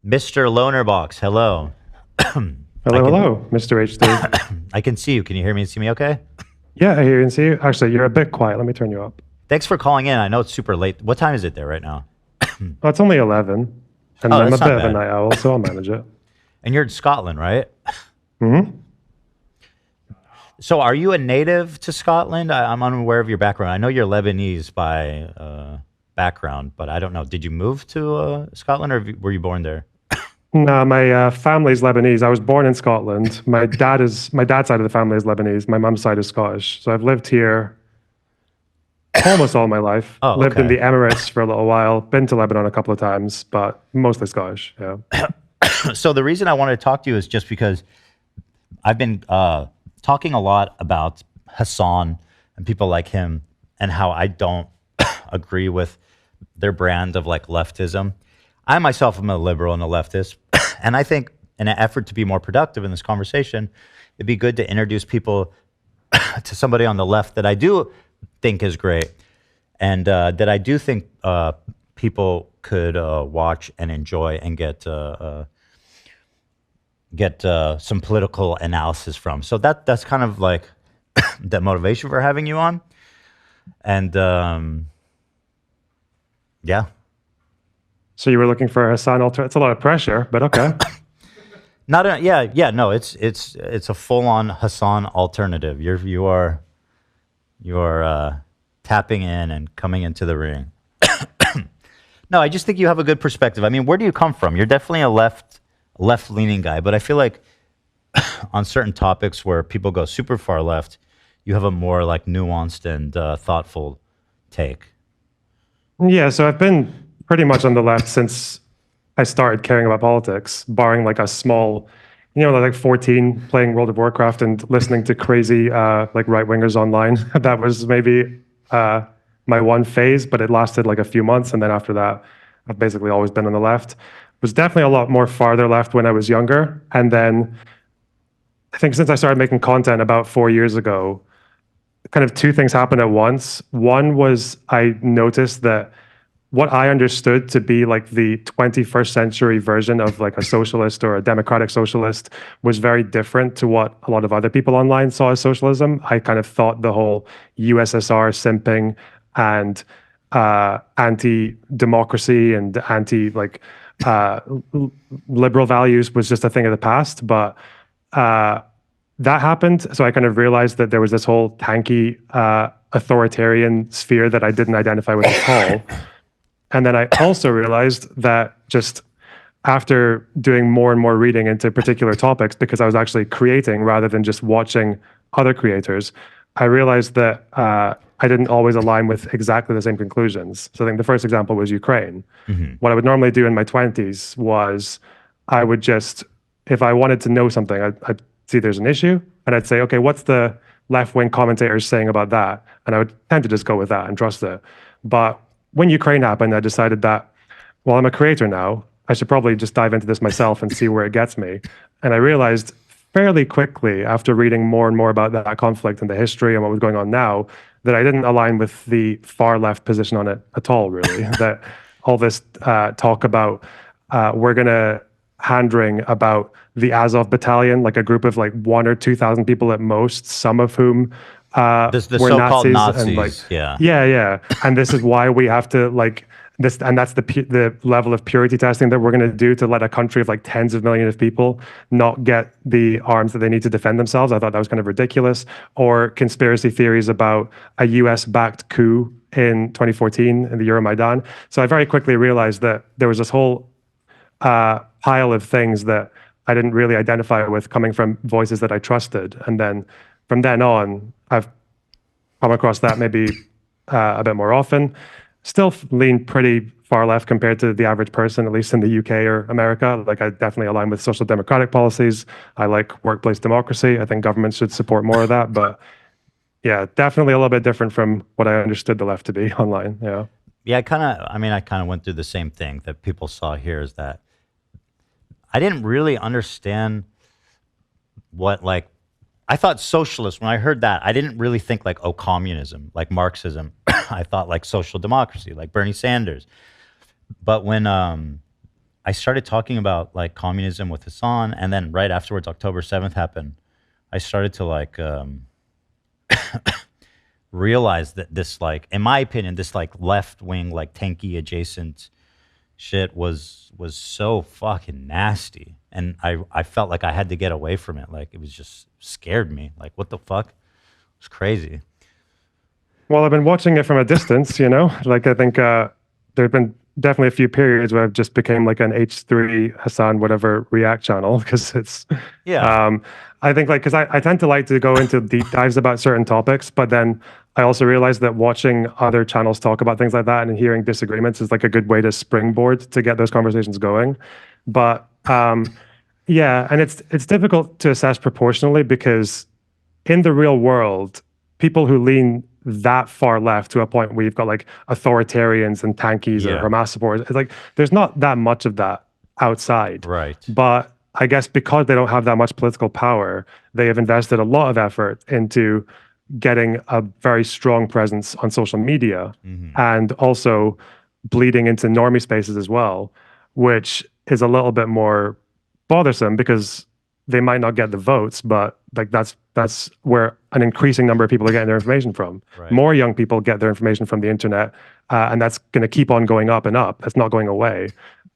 Mr. Lonerbox, hello. I Hello, can hello, Mr. HD. I can see you. Can you hear me and see me okay? Yeah, I hear you and see you. Actually, you're a bit quiet. Let me turn you up. Thanks for calling in. I know it's super late. What time is it there right now? Oh, it's only 11, and Oh, I'm a that's bit not of a bad. night owl, so I'll manage it. And you're in Scotland, right? Hmm. So are you a native to Scotland? I'm unaware of your background. I know you're Lebanese by background, but I don't know. Did you move to Scotland or were you born there? No, my family's Lebanese. I was born in Scotland. My dad's side of the family is Lebanese. My mum's side is Scottish. So I've lived here almost all my life. Oh, Lived in okay. the Emirates for a little while. Been to Lebanon a couple of times, but mostly Scottish. Yeah. So the reason I wanted to talk to you is just because I've been talking a lot about Hassan and people like him and how I don't agree with their brand of like leftism. I myself am a liberal and a leftist, and I think in an effort to be more productive in this conversation, it'd be good to introduce people to somebody on the left that I do think is great, and that I do think people could watch and enjoy and get some political analysis from. So that's kind of like the motivation for having you on, and yeah. So you were looking for Hassan Alter. It's a lot of pressure, but okay. Not a, yeah, yeah, no, it's a full on Hassan alternative. You are tapping in and coming into the ring. No, I just think you have a good perspective. I mean, where do you come from? You're definitely a left leaning guy, but I feel like on certain topics where people go super far left, you have a more like nuanced and thoughtful take. Yeah, so I've been pretty much on the left since I started caring about politics, barring like a small, like 14 playing World of Warcraft and listening to crazy like right wingers online. That was maybe my one phase, but it lasted like a few months. And then after that, I've basically always been on the left. Was definitely a lot more farther left when I was younger. And then I think since I started making content about 4 years ago, kind of two things happened at once. One was I noticed that what I understood to be like the 21st century version of like a socialist or a democratic socialist was very different to what a lot of other people online saw as socialism. I kind of thought the whole USSR simping and anti-democracy and anti like uh, liberal values was just a thing of the past, but uh, that happened. So I kind of realized that there was this whole tanky authoritarian sphere that I didn't identify with at all. And then I also realized that just after doing more and more reading into particular topics, because I was actually creating rather than just watching other creators, I realized that I didn't always align with exactly the same conclusions. So I think the first example was Ukraine. Hmm. What I would normally do in my 20s was I would just, if I wanted to know something, I'd see there's an issue and I'd say, okay, what's the left-wing commentators saying about that? And I would tend to just go with that and trust it. But when Ukraine happened, I decided that, well, I'm a creator now. I should probably just dive into this myself and see where it gets me. And I realized fairly quickly after reading more and more about that conflict and the history and what was going on now, that I didn't align with the far left position on it at all, really. That all this talk about we're going to hand wring about the Azov battalion, like a group of like 1 or 2 thousand people at most, some of whom The were so-called Nazis, and like, Nazis, yeah. yeah, yeah. And this is why we have to like this, and that's the level of purity testing that we're going to do to let a country of like tens of millions of people not get the arms that they need to defend themselves. I thought that was kind of ridiculous. Or conspiracy theories about a US-backed coup in 2014 in the Euromaidan. So I very quickly realized that there was this whole pile of things that I didn't really identify with coming from voices that I trusted. And then from then on, I've come across that maybe a bit more often. Still lean pretty far left compared to the average person, at least in the UK or America. Like I definitely align with social democratic policies. I like workplace democracy. I think governments should support more of that. But yeah, definitely a little bit different from what I understood the left to be online. Yeah. Yeah, I kind of went through the same thing that people saw here is that I didn't really understand what like I thought socialist when I heard that. I didn't really think like oh communism, like Marxism. I thought like social democracy, like Bernie Sanders. But I started talking about like communism with Hassan, and then right afterwards, October 7th happened. I started to like realize that this, like, in my opinion, this like left wing, like tanky adjacent shit was so fucking nasty, and I felt like I had to get away from it. Like it was just scared me. Like what the fuck? It was crazy. Well, I've been watching it from a distance, you know. Like I think there have been definitely a few periods where I've just became like an H3 Hassan whatever React channel because it's Yeah. I think like because I tend to like to go into deep dives about certain topics, but then I also realized that watching other channels talk about things like that and hearing disagreements is like a good way to springboard to get those conversations going. But yeah, and it's difficult to assess proportionally because in the real world, people who lean that far left to a point where you've got like authoritarians and tankies or Yeah. Hamas supporters, it's like there's not that much of that outside. Right. But I guess because they don't have that much political power, they have invested a lot of effort into getting a very strong presence on social media and also bleeding into normie spaces as well, which is a little bit more bothersome because they might not get the votes, but like that's where an increasing number of people are getting their information from. Right. More young people get their information from the internet, and that's going to keep on going up and up. That's not going away,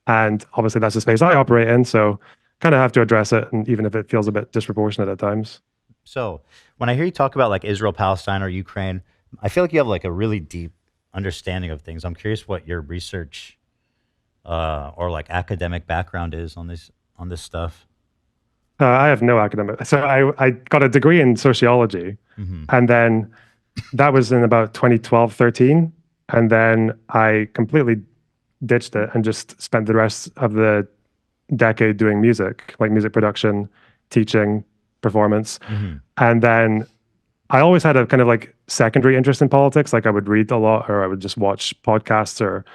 and obviously that's the space I operate in. So, kind of have to address it, and even if it feels a bit disproportionate at times. So when I hear you talk about like Israel, Palestine, or Ukraine, I feel like you have like a really deep understanding of things. I'm curious what your research or like academic background is on this stuff. I have no academic. So I got a degree in sociology, and then that was in about 2012, 13. And then I completely ditched it and just spent the rest of the decade doing music, like music production, teaching, performance. And then I always had a kind of like secondary interest in politics. Like I would read a lot or I would just watch podcasts or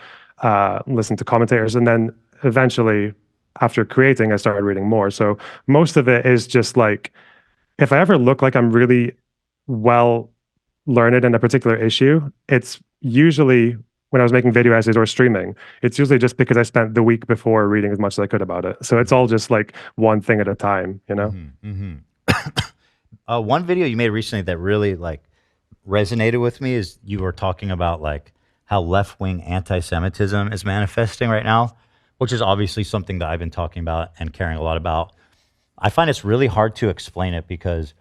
listen to commentators. And then eventually, after creating, I started reading more. So most of it is just like, if I ever look like I'm really well learned in a particular issue, it's usually when I was making video essays or streaming, it's usually just because I spent the week before reading as much as I could about it. So it's all just like one thing at a time, you know? One video you made recently that really like resonated with me is you were talking about like how left-wing anti-Semitism is manifesting right now, which is obviously something that I've been talking about and caring a lot about. I find it's really hard to explain it because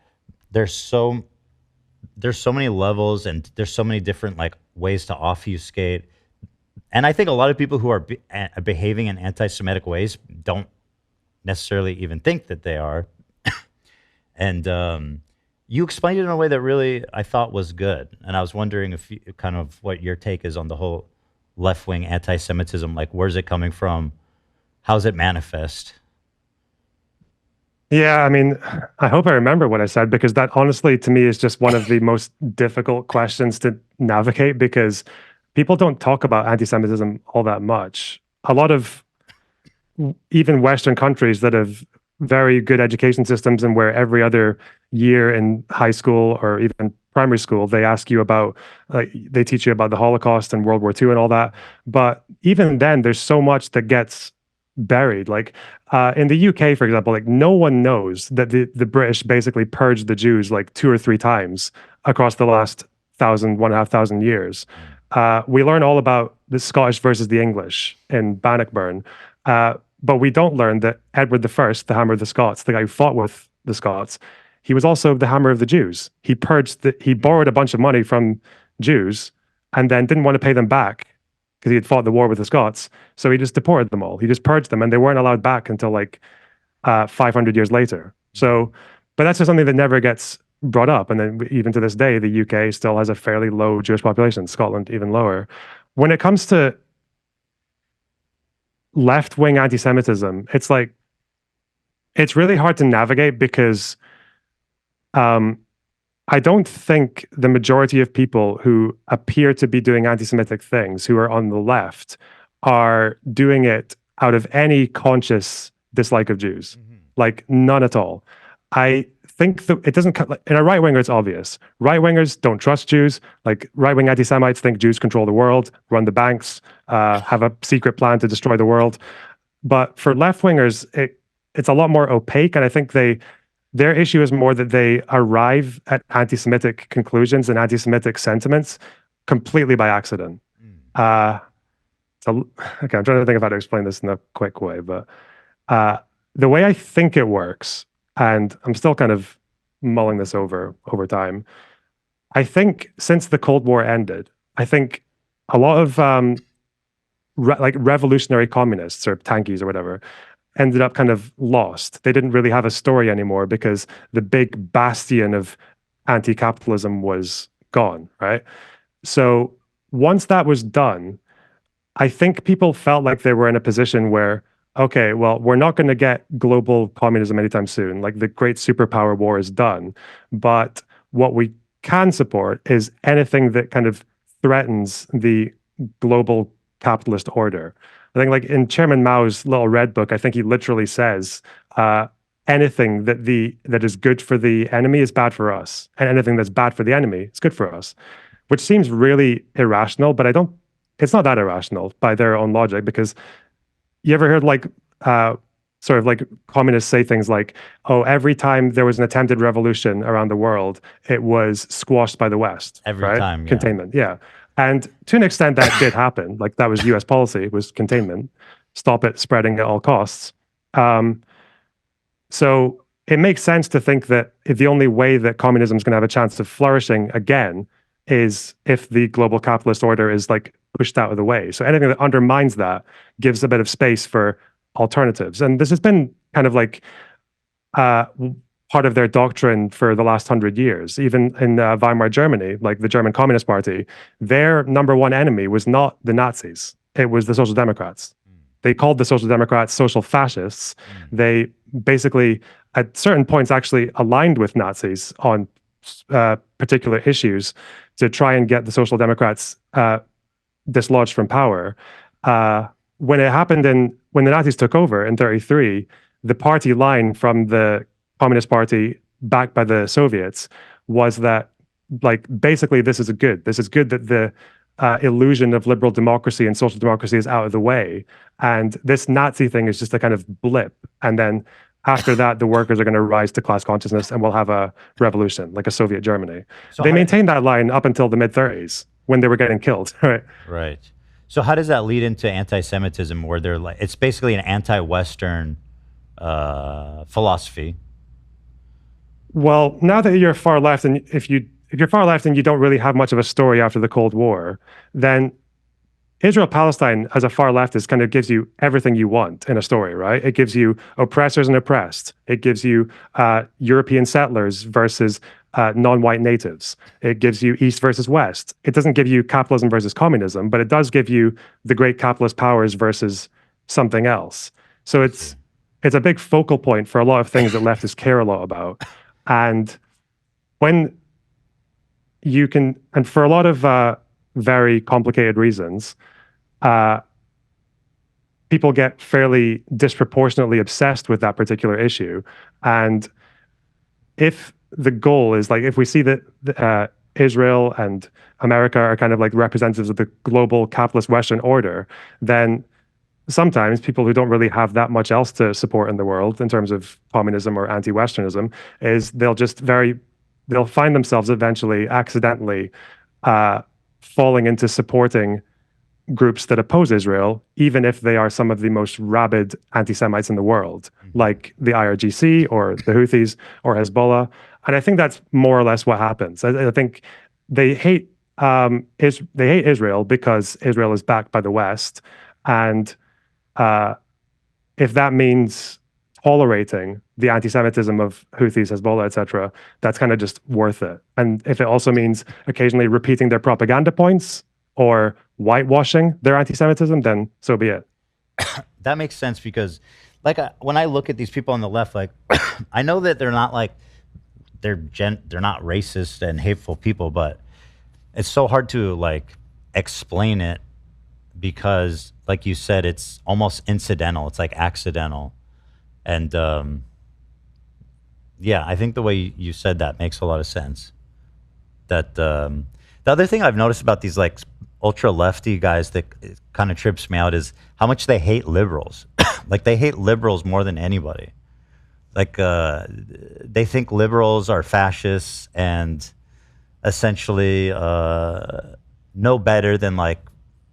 there's so many levels and there's so many different like ways to obfuscate. And I think a lot of people who are behaving in anti-Semitic ways don't necessarily even think that they are. And you explained it in a way that really I thought was good. And I was wondering if you, kind of what your take is on the whole left-wing anti-Semitism. Like, where's it coming from? How's it manifest? Yeah, I mean, I hope I remember what I said because that honestly to me is just one of the most difficult questions to navigate because people don't talk about anti-Semitism all that much. A lot of even Western countries that have very good education systems and where every other year in high school or even primary school, they ask you about, they teach you about the Holocaust and World War II and all that. But even then, there's so much that gets buried. Like in the UK, for example, like no one knows that the British basically purged the Jews like 2 or 3 times across the last 1,500 years. We learn all about the Scottish versus the English in Bannockburn. But we don't learn that Edward I, the Hammer of the Scots, the guy who fought with the Scots, he was also the Hammer of the Jews. He borrowed a bunch of money from Jews and then didn't want to pay them back because he had fought the war with the Scots. So he just deported them all. He just purged them and they weren't allowed back until like 500 years later. So, but that's just something that never gets brought up. And then even to this day, the UK still has a fairly low Jewish population, Scotland even lower. When it comes to left-wing anti-Semitism, it's like, it's really hard to navigate because I don't think the majority of people who appear to be doing anti-Semitic things, who are on the left, are doing it out of any conscious dislike of Jews. Like, none at all. I think that it doesn't, in a right-winger, it's obvious. Right-wingers don't trust Jews. Like, right-wing anti-Semites think Jews control the world, run the banks, have a secret plan to destroy the world. But for left-wingers, it's a lot more opaque, and I think their issue is more that they arrive at anti-Semitic conclusions and anti-Semitic sentiments completely by accident. So, okay, I'm trying to think of how to explain this in a quick way, but the way I think it works, and I'm still kind of mulling this over time. I think since the Cold War ended, I think a lot of like revolutionary communists or tankies or whatever ended up kind of lost. They didn't really have a story anymore because the big bastion of anti-capitalism was gone, right? So once that was done, I think people felt like they were in a position where, okay, well, we're not going to get global communism anytime soon. Like the great superpower war is done. But what we can support is anything that kind of threatens the global capitalist order. I think like in Chairman Mao's little red book, I think he literally says, anything that is good for the enemy is bad for us. And anything that's bad for the enemy is good for us, which seems really irrational, but it's not that irrational by their own logic, because you ever heard like sort of like communists say things like, oh, every time there was an attempted revolution around the world, it was squashed by the West. Every right? time, yeah. Containment, yeah. And to an extent that did happen. Like that was US policy, was containment, stop it spreading at all costs. So it makes sense to think that if the only way that communism is going to have a chance of flourishing again is if the global capitalist order is like pushed out of the way. So anything that undermines that gives a bit of space for alternatives. And this has been kind of like part of their doctrine for the last 100 years. Even in Weimar Germany, like the German Communist Party, their number one enemy was not the Nazis. It was the Social Democrats. They called the Social Democrats social fascists. They basically, at certain points, actually aligned with Nazis on particular issues to try and get the Social Democrats dislodged from power. When it happened when the Nazis took over in 1933, the party line from the Communist Party backed by the Soviets was that, like, basically this is good that the illusion of liberal democracy and social democracy is out of the way, and this Nazi thing is just a kind of blip, and then after that the workers are going to rise to class consciousness and we'll have a revolution like a Soviet Germany. So they maintained that line up until the mid-30s when they were getting killed. Right. So how does that lead into anti-Semitism, where they're like, it's basically an anti-Western philosophy? Well, now that you're far left, and if you're far left and you don't really have much of a story after the Cold War, then Israel-Palestine as a far leftist kind of gives you everything you want in a story, right? It gives you oppressors and oppressed. It gives you European settlers versus non-white natives. It gives you East versus West. It doesn't give you capitalism versus communism, but it does give you the great capitalist powers versus something else. So it's a big focal point for a lot of things that leftists care a lot about. And when you can, and for a lot of very complicated reasons, people get fairly disproportionately obsessed with that particular issue. And if the goal is, like, if we see that Israel and America are kind of like representatives of the global capitalist Western order, then sometimes people who don't really have that much else to support in the world in terms of communism or anti-Westernism is they'll find themselves eventually accidentally falling into supporting groups that oppose Israel, even if they are some of the most rabid anti-Semites in the world, like the IRGC or the Houthis or Hezbollah. And I think that's more or less what happens. I think they hate Israel because Israel is backed by the West, and if that means tolerating the anti-Semitism of Houthis, Hezbollah, etc., that's kind of just worth it. And if it also means occasionally repeating their propaganda points or whitewashing their anti-Semitism, then so be it. That makes sense, because like when I look at these people on the left, like I know that they're not like they're not racist and hateful people, but it's so hard to like explain it, because like you said, it's almost incidental. It's like accidental. And yeah, I think the way you said that makes a lot of sense. That the other thing I've noticed about these like ultra lefty guys that kind of trips me out is how much they hate liberals. Like they hate liberals more than anybody. Like they think liberals are fascists and essentially no better than like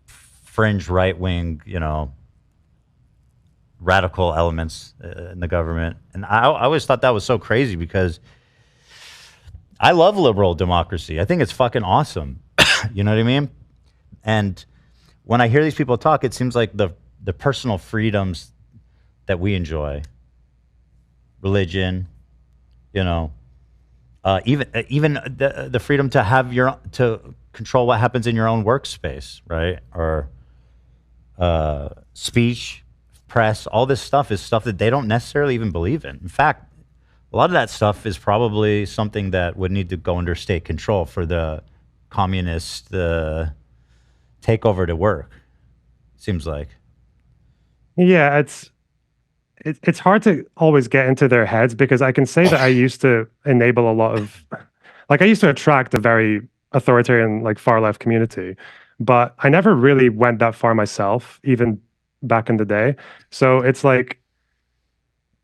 fringe right wing, radical elements in the government. And I always thought that was so crazy because I love liberal democracy. I think it's fucking awesome. You know what I mean? And when I hear these people talk, it seems like the personal freedoms that we enjoy, religion, even the freedom to have to control what happens in your own workspace, right? Or speech, press, all this stuff is stuff that they don't necessarily even believe in. In fact, a lot of that stuff is probably something that would need to go under state control for the communist takeover to work. Seems like. Yeah, it's hard to always get into their heads because I can say that I used to enable a lot of, like I used to attract a very authoritarian, like far left community, but I never really went that far myself, even back in the day. So it's like,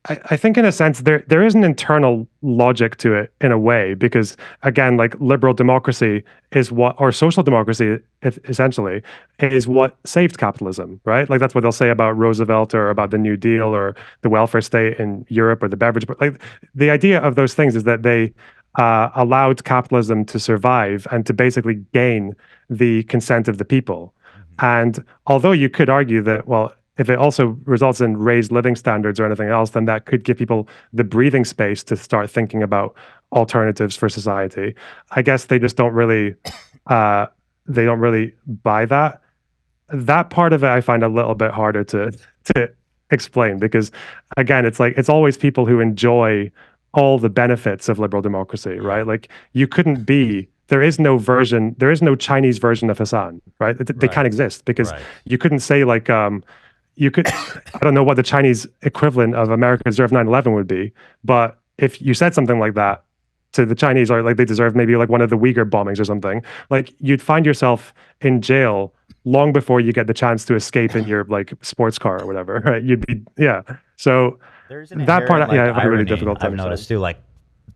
I think in a sense there is an internal logic to it in a way because again like liberal democracy is what or social democracy essentially is what saved capitalism, right? Like that's what they'll say about Roosevelt or about the New Deal or the welfare state in Europe or the beverage. But like the idea of those things is that they allowed capitalism to survive and to basically gain the consent of the people. And although you could argue that well if it also results in raised living standards or anything else, then that could give people the breathing space to start thinking about alternatives for society. I guess they just don't really, they don't really buy that. That part of it I find a little bit harder to explain because, again, it's like it's always people who enjoy all the benefits of liberal democracy, right? Like you couldn't be. There is no Chinese version of Hassan, right? They can't exist because you couldn't say like. You could, I don't know what the Chinese equivalent of America deserved 9/11 would be, but if you said something like that to the Chinese, or like they deserve maybe like one of the Uyghur bombings or something, like you'd find yourself in jail long before you get the chance to escape in your like sports car or whatever, right? You'd be, yeah. So there's an that part, like, yeah, I find really irony difficult to I've noticed too, like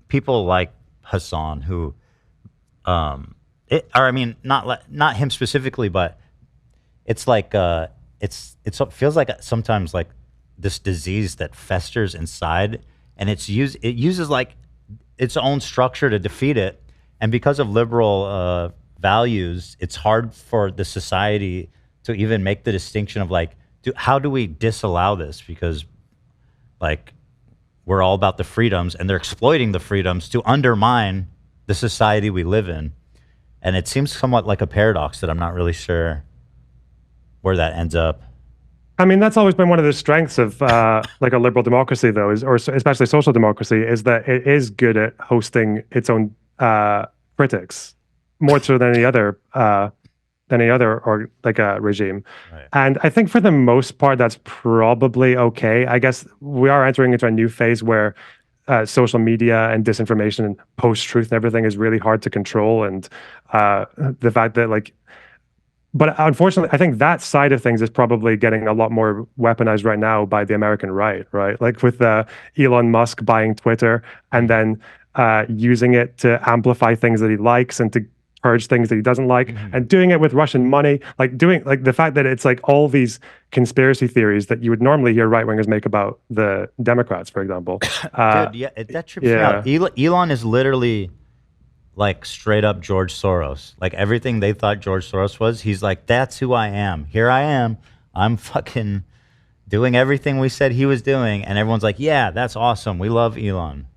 people like Hassan who, or I mean, not him specifically, but it's like, it feels like sometimes like this disease that festers inside and it uses like its own structure to defeat it. And because of liberal values, it's hard for the society to even make the distinction of like, how do we disallow this? Because like we're all about the freedoms and they're exploiting the freedoms to undermine the society we live in. And it seems somewhat like a paradox that I'm not really sure where that ends up. I mean, that's always been one of the strengths of like a liberal democracy, though, or especially social democracy, is that it is good at hosting its own critics more so than any other or like a regime. Right. And I think for the most part, that's probably okay. I guess we are entering into a new phase where social media and disinformation and post-truth and everything is really hard to control, and the fact that like. But unfortunately, I think that side of things is probably getting a lot more weaponized right now by the American right? Like with Elon Musk buying Twitter and then using it to amplify things that he likes and to purge things that he doesn't like, and doing it with Russian money, like doing like the fact that it's like all these conspiracy theories that you would normally hear right-wingers make about the Democrats, for example. Dude, yeah, that trips me out. Elon is literally like straight up George Soros. Like everything they thought George Soros was, he's like, that's who I am. Here I am. I'm fucking doing everything we said he was doing. And everyone's like, yeah, that's awesome. We love Elon.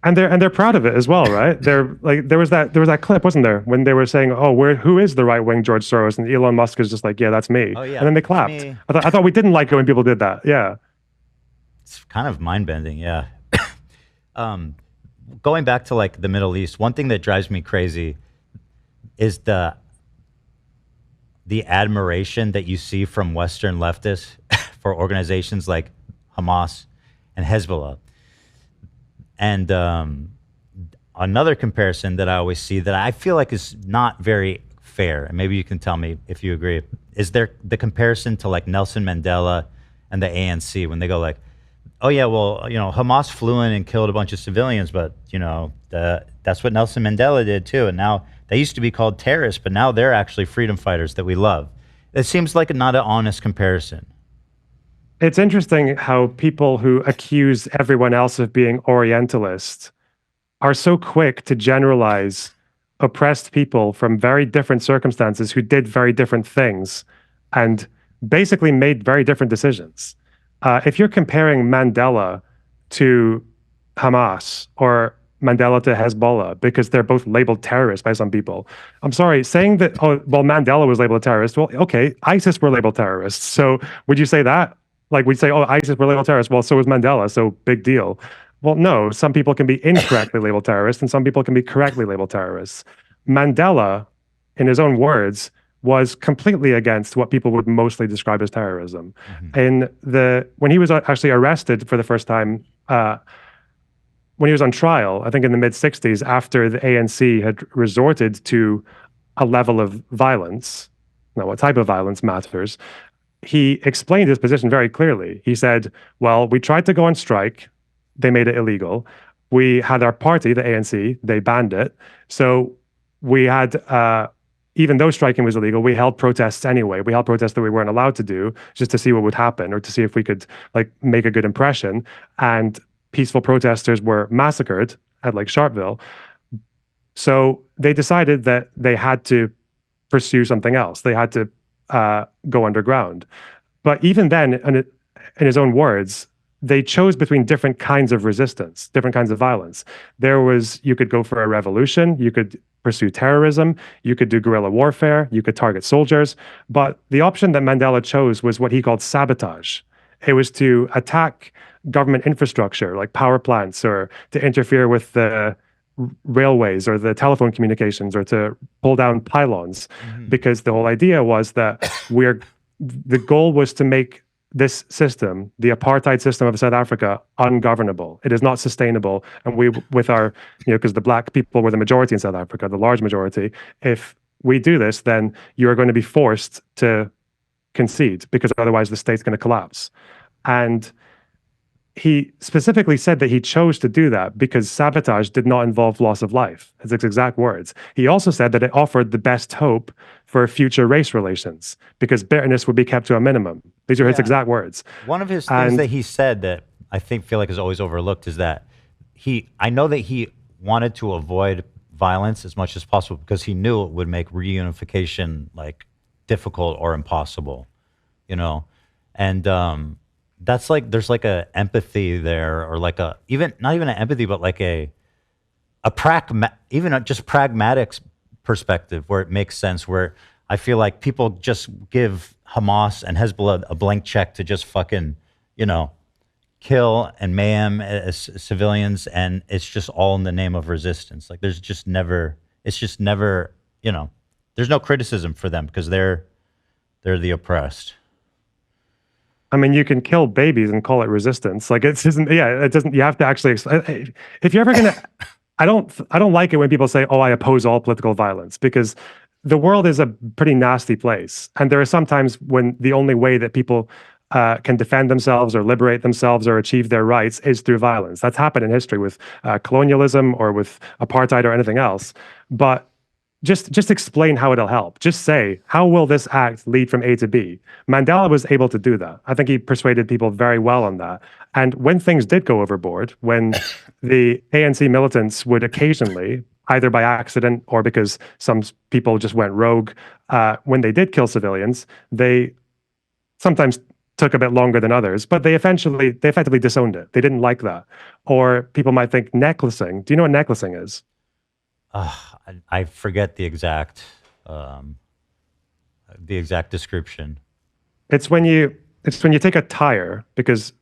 And they're proud of it as well, right? They're like there was that clip, wasn't there, when they were saying, "Oh, who is the right wing George Soros?" And Elon Musk is just like, "Yeah, that's me." Oh yeah, and then they clapped. I thought we didn't like it when people did that. Yeah, it's kind of mind bending. Yeah. Going back to like the Middle East, one thing that drives me crazy is the admiration that you see from Western leftists for organizations like Hamas and Hezbollah. And another comparison that I always see that I feel like is not very fair, and maybe you can tell me if you agree. Is there the comparison to like Nelson Mandela and the ANC when they go like, oh yeah, well, Hamas flew in and killed a bunch of civilians, but that's what Nelson Mandela did too. And now they used to be called terrorists, but now they're actually freedom fighters that we love. It seems like not an honest comparison. It's interesting how people who accuse everyone else of being Orientalist are so quick to generalize oppressed people from very different circumstances who did very different things and basically made very different decisions. If you're comparing Mandela to Hamas or Mandela to Hezbollah because they're both labeled terrorists by some people, I'm sorry, saying that, oh, well, Mandela was labeled a terrorist. Well, okay, ISIS were labeled terrorists. So would you say that? Like we'd say, oh, ISIS were labeled terrorists. Well, so was Mandela. So big deal. Well, no, some people can be incorrectly labeled terrorists and some people can be correctly labeled terrorists. Mandela, in his own words, was completely against what people would mostly describe as terrorism. When he was actually arrested for the first time, when he was on trial, I think in the mid-60s, after the ANC had resorted to a level of violence, now what type of violence matters, he explained his position very clearly. He said, well, we tried to go on strike. They made it illegal. We had our party, the ANC, they banned it. So we had, even though striking was illegal, we held protests anyway. We held protests that we weren't allowed to do just to see what would happen or to see if we could like make a good impression. And peaceful protesters were massacred at like Sharpeville. So they decided that they had to pursue something else. They had to go underground. But even then, in his own words, they chose between different kinds of resistance, different kinds of violence. You could go for a revolution, you could pursue terrorism, you could do guerrilla warfare, you could target soldiers. But the option that Mandela chose was what he called sabotage. It was to attack government infrastructure like power plants or to interfere with the railways or the telephone communications or to pull down pylons, because the whole idea was that the goal was to make this system, the apartheid system of South Africa, ungovernable. It is not sustainable. And because the black people were the majority in South Africa, the large majority, if we do this, then you are going to be forced to concede because otherwise the state's going to collapse. And he specifically said that he chose to do that because sabotage did not involve loss of life. It's his exact words. He also said that it offered the best hope for future race relations because bitterness would be kept to a minimum. These are his exact words. One of his things that he said that I feel like is always overlooked is that I know that he wanted to avoid violence as much as possible because he knew it would make reunification like difficult or impossible, and that's like there's like a empathy there, or like not even an empathy, but like just pragmatic perspective where it makes sense. Where I feel like people just give Hamas and Hezbollah a blank check to just fucking kill and mayhem as civilians, and it's just all in the name of resistance. Like there's never no criticism for them because they're the oppressed. I mean, you can kill babies and call it resistance. Like it doesn't. You have to actually. If you're ever gonna, I don't like it when people say, "Oh, I oppose all political violence," because the world is a pretty nasty place, and there are some times when the only way that people can defend themselves or liberate themselves or achieve their rights is through violence. That's happened in history with colonialism or with apartheid or anything else. But just explain how it'll help. Just say, how will this act lead from A to B? Mandela was able to do that. I think he persuaded people very well on that. And when things did go overboard, when the ANC militants would occasionally, either by accident or because some people just went rogue, when they did kill civilians, they sometimes took a bit longer than others, but they effectively disowned it. They didn't like that. Or people might think necklacing. Do you know what necklacing is? I forget the exact description. It's when you take a tire, because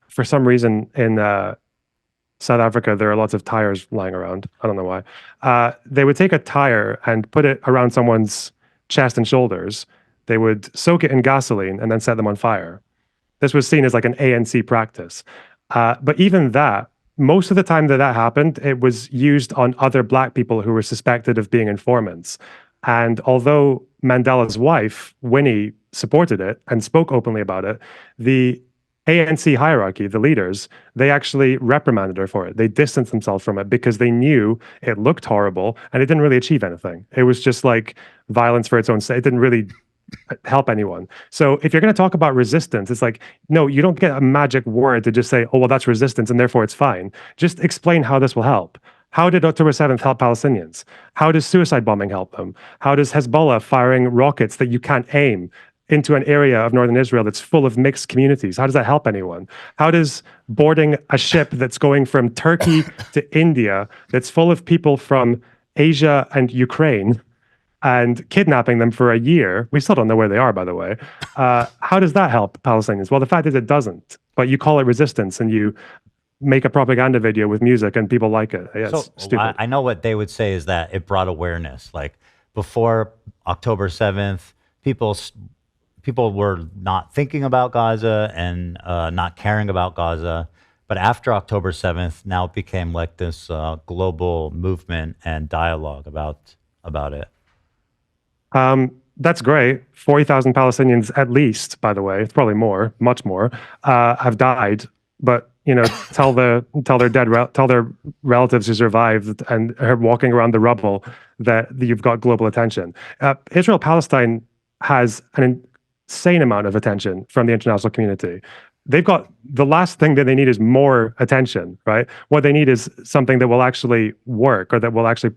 for some reason in South Africa there are lots of tires lying around. I don't know why. They would take a tire and put it around someone's chest and shoulders. They would soak it in gasoline and then set them on fire. This was seen as like an ANC practice. But even that, most of the time that happened, it was used on other black people who were suspected of being informants. And although Mandela's wife, Winnie, supported it and spoke openly about it, the ANC hierarchy, the leaders, they actually reprimanded her for it. They distanced themselves from it because they knew it looked horrible and it didn't really achieve anything. It was just like violence for its own sake. It didn't really help anyone. So if you're going to talk about resistance, it's like, no, you don't get a magic word to just say, oh, well, that's resistance and therefore it's fine. Just explain how this will help. How did October 7th help Palestinians? How does suicide bombing help them? How does Hezbollah firing rockets that you can't aim into an area of northern Israel that's full of mixed communities? How does that help anyone? How does boarding a ship that's going from Turkey to India, that's full of people from Asia and Ukraine, and kidnapping them for a year? We still don't know where they are, by the way. How does that help Palestinians? Well, the fact is it doesn't. But you call it resistance and you make a propaganda video with music and people like it. Yeah, it's stupid. I know what they would say is that it brought awareness. Like before October 7th, people were not thinking about Gaza and not caring about Gaza. But after October 7th, now it became like this global movement and dialogue about it. That's great. 40,000 Palestinians at least, by the way, it's probably more, much more, have died. But tell their relatives who survived and are walking around the rubble that you've got global attention. Israel-Palestine has an insane amount of attention from the international community. They've got the last thing that they need is more attention, right? What they need is something that will actually work or that will actually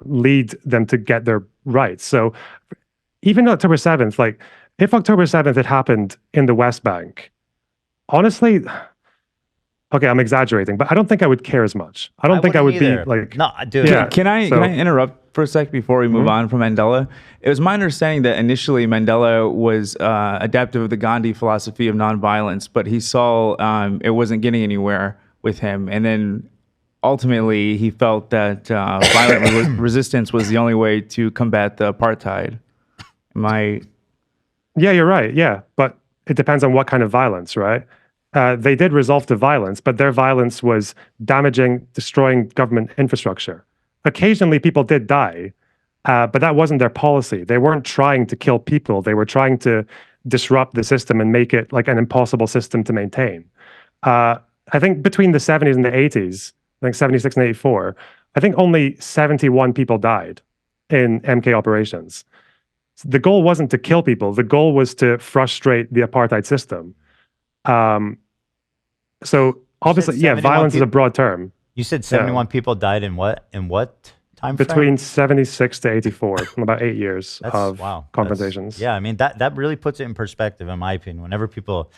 lead them to get their rights. So even October 7th, like if October 7th had happened in the West Bank, honestly, okay, I'm exaggerating, but I don't think I would care as much. I don't think I would either. be like, no, dude. Yeah. Can I interrupt for a sec before we move on from Mandela? It was my understanding that initially Mandela was adaptive of the Gandhi philosophy of nonviolence, but he saw it wasn't getting anywhere with him, and then ultimately he felt that violent resistance was the only way to combat the apartheid. Yeah, you're right. Yeah, but it depends on what kind of violence, right? They did resolve to violence, but their violence was damaging, destroying government infrastructure. Occasionally, people did die, but that wasn't their policy. They weren't trying to kill people. They were trying to disrupt the system and make it like an impossible system to maintain. I think between the 70s and the 80s, I think 76 and 84, I think only 71 people died in MK operations. The goal wasn't to kill people. The goal was to frustrate the apartheid system. So obviously, yeah, violence is a broad term. You said 71 people died in what time frame? Between 76 to 84, about 8 years of confrontations. Yeah, I mean, that really puts it in perspective, in my opinion. Whenever people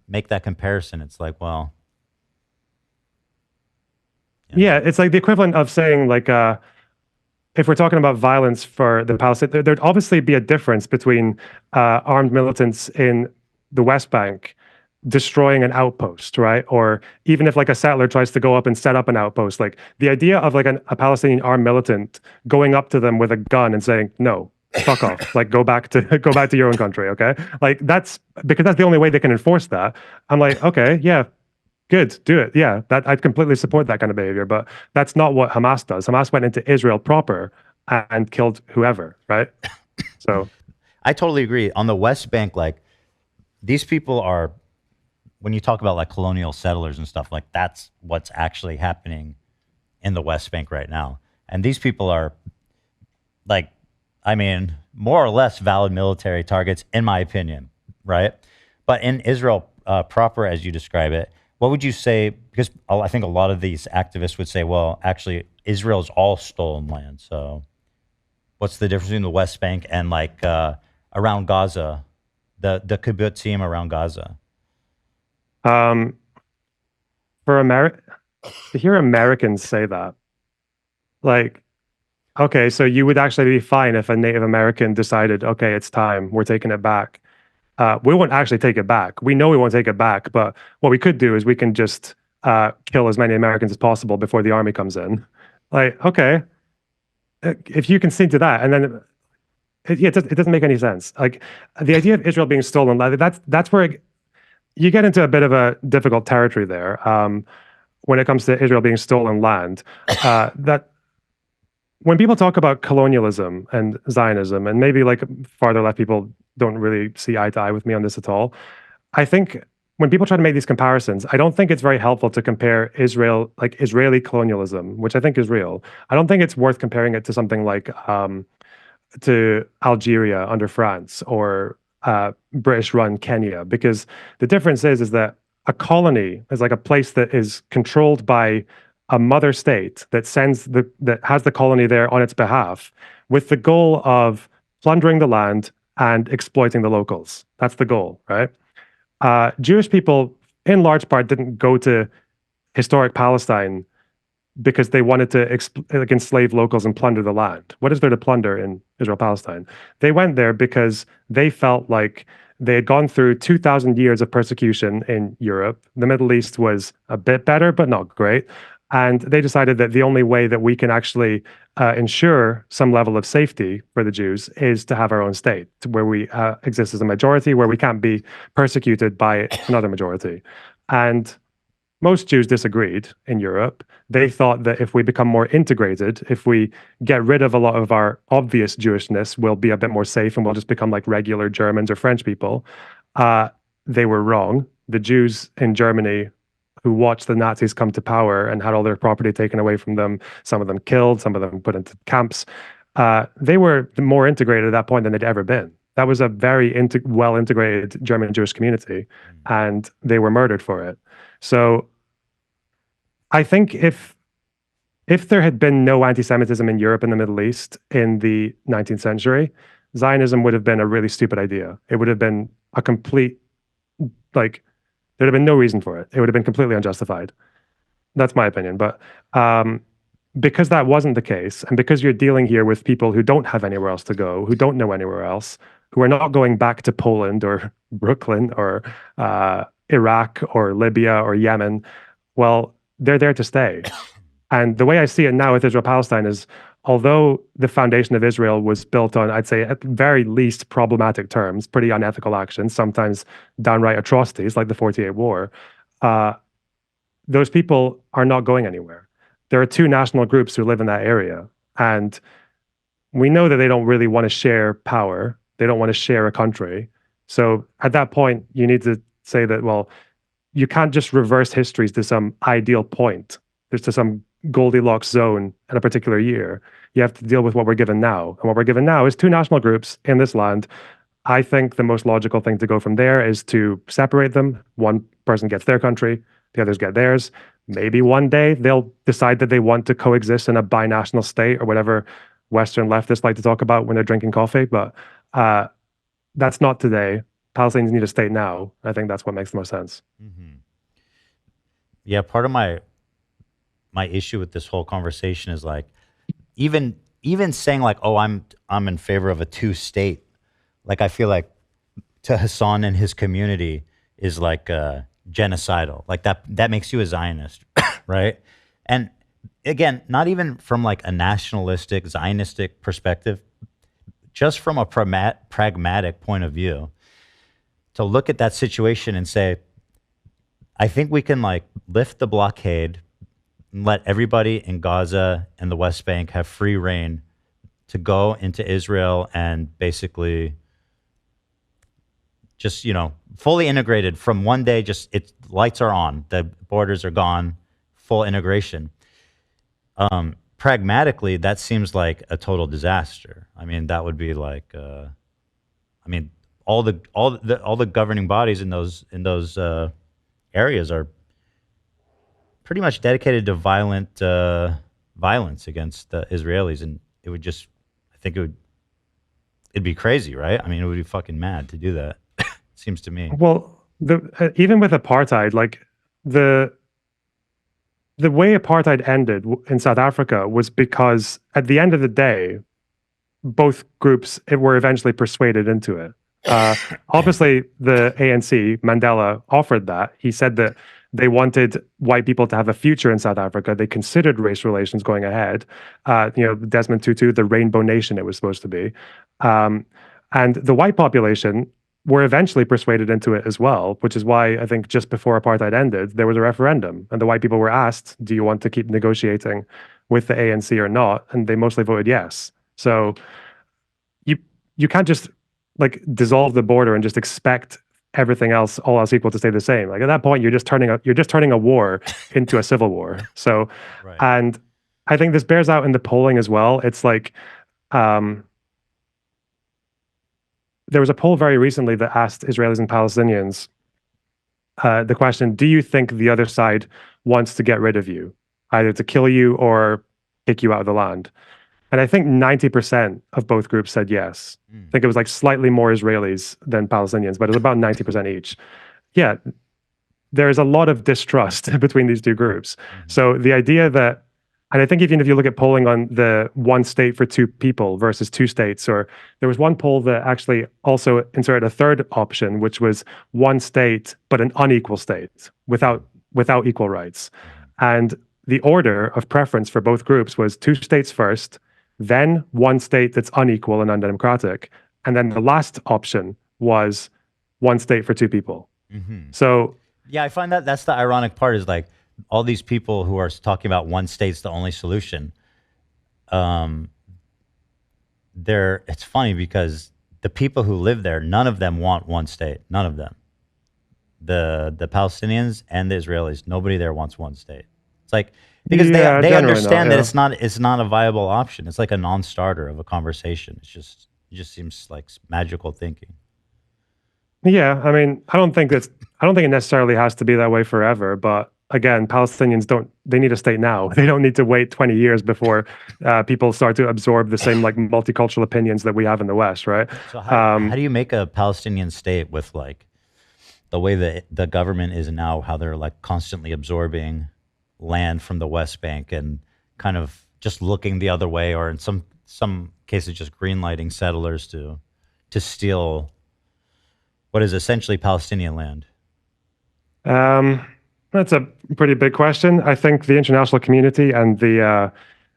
make that comparison, it's like, well. Yeah, it's like the equivalent of saying, like, if we're talking about violence for the Palestinians, there'd obviously be a difference between armed militants in the West Bank destroying an outpost, right? Or even if like a settler tries to go up and set up an outpost, like the idea of like a Palestinian armed militant going up to them with a gun and saying, no, fuck off, like go back to your own country, okay? Like that's because that's the only way they can enforce that. I'm like, okay, yeah, good, do it. Yeah, that I'd completely support that kind of behavior, but that's not what Hamas does. Hamas went into Israel proper and killed whoever, right? So I totally agree. On the West Bank, like these people are, when you talk about like colonial settlers and stuff, like that's what's actually happening in the West Bank right now. And these people are like, I mean, more or less valid military targets, in my opinion, right? But in Israel proper, as you describe it, what would you say? Because I think a lot of these activists would say, well, actually, Israel's all stolen land. So what's the difference between the West Bank and like around Gaza, the kibbutzim around Gaza? For to hear Americans say that, like, okay, so you would actually be fine if a Native American decided, okay, it's time, we're taking it back. We won't actually take it back. We know we won't take it back, but what we could do is we can just kill as many Americans as possible before the army comes in. Like, okay, if you concede to that, and then it doesn't make any sense. Like the idea of Israel being stolen, that's where you get into a bit of a difficult territory there when it comes to Israel being stolen land. when people talk about colonialism and Zionism, and maybe like farther left people don't really see eye to eye with me on this at all. I think when people try to make these comparisons, I don't think it's very helpful to compare Israel, like Israeli colonialism, which I think is real. I don't think it's worth comparing it to something like to Algeria under France or British-run Kenya, because the difference is that a colony is like a place that is controlled by a mother state that that has the colony there on its behalf, with the goal of plundering the land and exploiting the locals. That's the goal, right? Jewish people, in large part, didn't go to historic Palestine because they wanted to enslave locals and plunder the land. What is there to plunder in Israel-Palestine? They went there because they felt like they had gone through 2,000 years of persecution in Europe. The Middle East was a bit better, but not great. And they decided that the only way that we can actually ensure some level of safety for the Jews is to have our own state, where we exist as a majority, where we can't be persecuted by another majority. And most Jews disagreed in Europe. They thought that if we become more integrated, if we get rid of a lot of our obvious Jewishness, we'll be a bit more safe and we'll just become like regular Germans or French people. They were wrong. The Jews in Germany who watched the Nazis come to power and had all their property taken away from them, some of them killed, some of them put into camps, they were more integrated at that point than they'd ever been. That was a very well-integrated German Jewish community, and they were murdered for it. So I think if there had been no anti-Semitism in Europe and the Middle East in the 19th century, Zionism would have been a really stupid idea. It would have been a complete, like, there'd have been no reason for it. It would have been completely unjustified. That's my opinion. But because that wasn't the case, and because you're dealing here with people who don't have anywhere else to go, who don't know anywhere else, who are not going back to Poland or Brooklyn or Iraq or Libya or Yemen, well, they're there to stay. And the way I see it now with Israel-Palestine is, although the foundation of Israel was built on, I'd say, at the very least problematic terms, pretty unethical actions, sometimes downright atrocities like the 48 War, those people are not going anywhere. There are two national groups who live in that area. And we know that they don't really want to share power. They don't want to share a country. So at that point, you need to say that, well, you can't just reverse histories to some ideal point. There's to some Goldilocks zone in a particular year. You have to deal with what we're given now. And what we're given now is two national groups in this land. I think the most logical thing to go from there is to separate them. One person gets their country, the others get theirs. Maybe one day they'll decide that they want to coexist in a binational state or whatever Western leftists like to talk about when they're drinking coffee. But that's not today. Palestinians need a state now. I think that's what makes the most sense. Mm-hmm. Yeah, part of my issue with this whole conversation is like, even saying like, oh, I'm in favor of a two-state, like I feel like to Hassan and his community is like genocidal. Like that makes you a Zionist, right? And again, not even from like a nationalistic, Zionistic perspective, just from a pragmatic point of view, to look at that situation and say, I think we can like lift the blockade and let everybody in Gaza and the West Bank have free reign to go into Israel and basically just, fully integrated from one day, just lights are on, the borders are gone, full integration. Pragmatically, that seems like a total disaster. I mean, that would be like, all the governing bodies in those areas are pretty much dedicated to violence against the Israelis, and it would just, I think it'd be crazy, right? I mean, it would be fucking mad to do that. Seems to me. Well, even with apartheid, like the way apartheid ended in South Africa was because at the end of the day, both groups were eventually persuaded into it. Obviously, the ANC, Mandela, offered that. He said that they wanted white people to have a future in South Africa. They considered race relations going ahead. Desmond Tutu, the Rainbow Nation, it was supposed to be. And the white population were eventually persuaded into it as well, which is why I think just before apartheid ended, there was a referendum. And the white people were asked, do you want to keep negotiating with the ANC or not, and they mostly voted yes. So you can't just like dissolve the border and just expect everything else, all else equal, to stay the same. Like at that point, you're just turning a war into a civil war. So, Right. and I think this bears out in the polling as well. It's like there was a poll very recently that asked Israelis and Palestinians the question: do you think the other side wants to get rid of you, either to kill you or kick you out of the land? And I think 90% of both groups said yes. I think it was like slightly more Israelis than Palestinians, but it was about 90% each. Yeah, there is a lot of distrust between these two groups. So the idea that, and I think even if you look at polling on the one state for two people versus two states, or there was one poll that actually also inserted a third option, which was one state, but an unequal state without equal rights. And the order of preference for both groups was two states first, then one state that's unequal and undemocratic, and then the last option was one state for two people. So yeah, I find that's the ironic part, is like all these people who are talking about one state's the only solution. It's funny because the people who live there, none of them want one state. None of them. The Palestinians and the Israelis, nobody there wants one state. It's like, because they understand that it's not a viable option. It's like a non-starter of a conversation. It just seems like magical thinking. Yeah, I mean, I don't think it necessarily has to be that way forever, but again, Palestinians they need a state now. They don't need to wait 20 years before people start to absorb the same like multicultural opinions that we have in the West, right? So how do you make a Palestinian state with like the way that the government is now, how they're like constantly absorbing land from the West Bank and kind of just looking the other way, or in some cases just greenlighting settlers to steal what is essentially Palestinian land? That's a pretty big question. I think the international community and the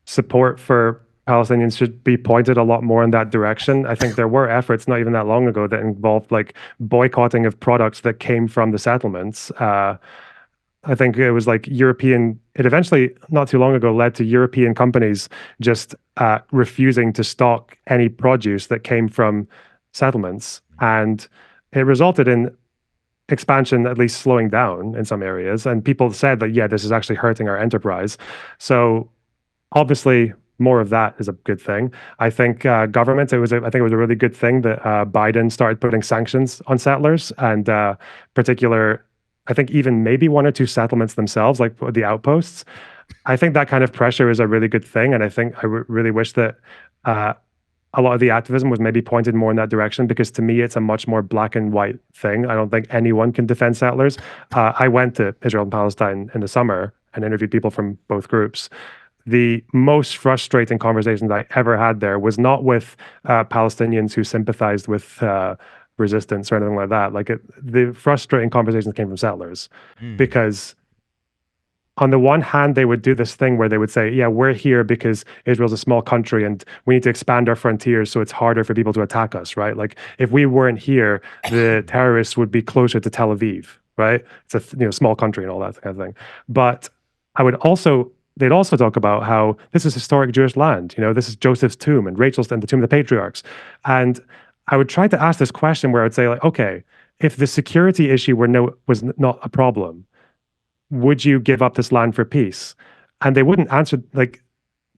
support for Palestinians should be pointed a lot more in that direction. I think there were efforts not even that long ago that involved like boycotting of products that came from the settlements. I think it was like it eventually, not too long ago, led to European companies just refusing to stock any produce that came from settlements. And it resulted in expansion at least slowing down in some areas. And people said that, yeah, this is actually hurting our enterprise. So obviously, more of that is a good thing. I think government, I think it was a really good thing that Biden started putting sanctions on settlers, and I think even maybe one or two settlements themselves, like the outposts. I think that kind of pressure is a really good thing. And I think I really wish that a lot of the activism was maybe pointed more in that direction, because to me, it's a much more black and white thing. I don't think anyone can defend settlers. I went to Israel and Palestine in the summer and interviewed people from both groups. The most frustrating conversations I ever had there was not with Palestinians who sympathized with resistance or anything like that. The frustrating conversations came from settlers, because on the one hand, they would do this thing where they would say, yeah, we're here because Israel's a small country and we need to expand our frontiers so it's harder for people to attack us, right? Like if we weren't here, the terrorists would be closer to Tel Aviv, right? It's a small country and all that kind of thing. But they'd also talk about how this is historic Jewish land. This is Joseph's tomb and Rachel's and the tomb of the patriarchs. And I would try to ask this question where I would say, like, okay, if the security issue was not a problem, would you give up this land for peace? And they wouldn't answer. Like,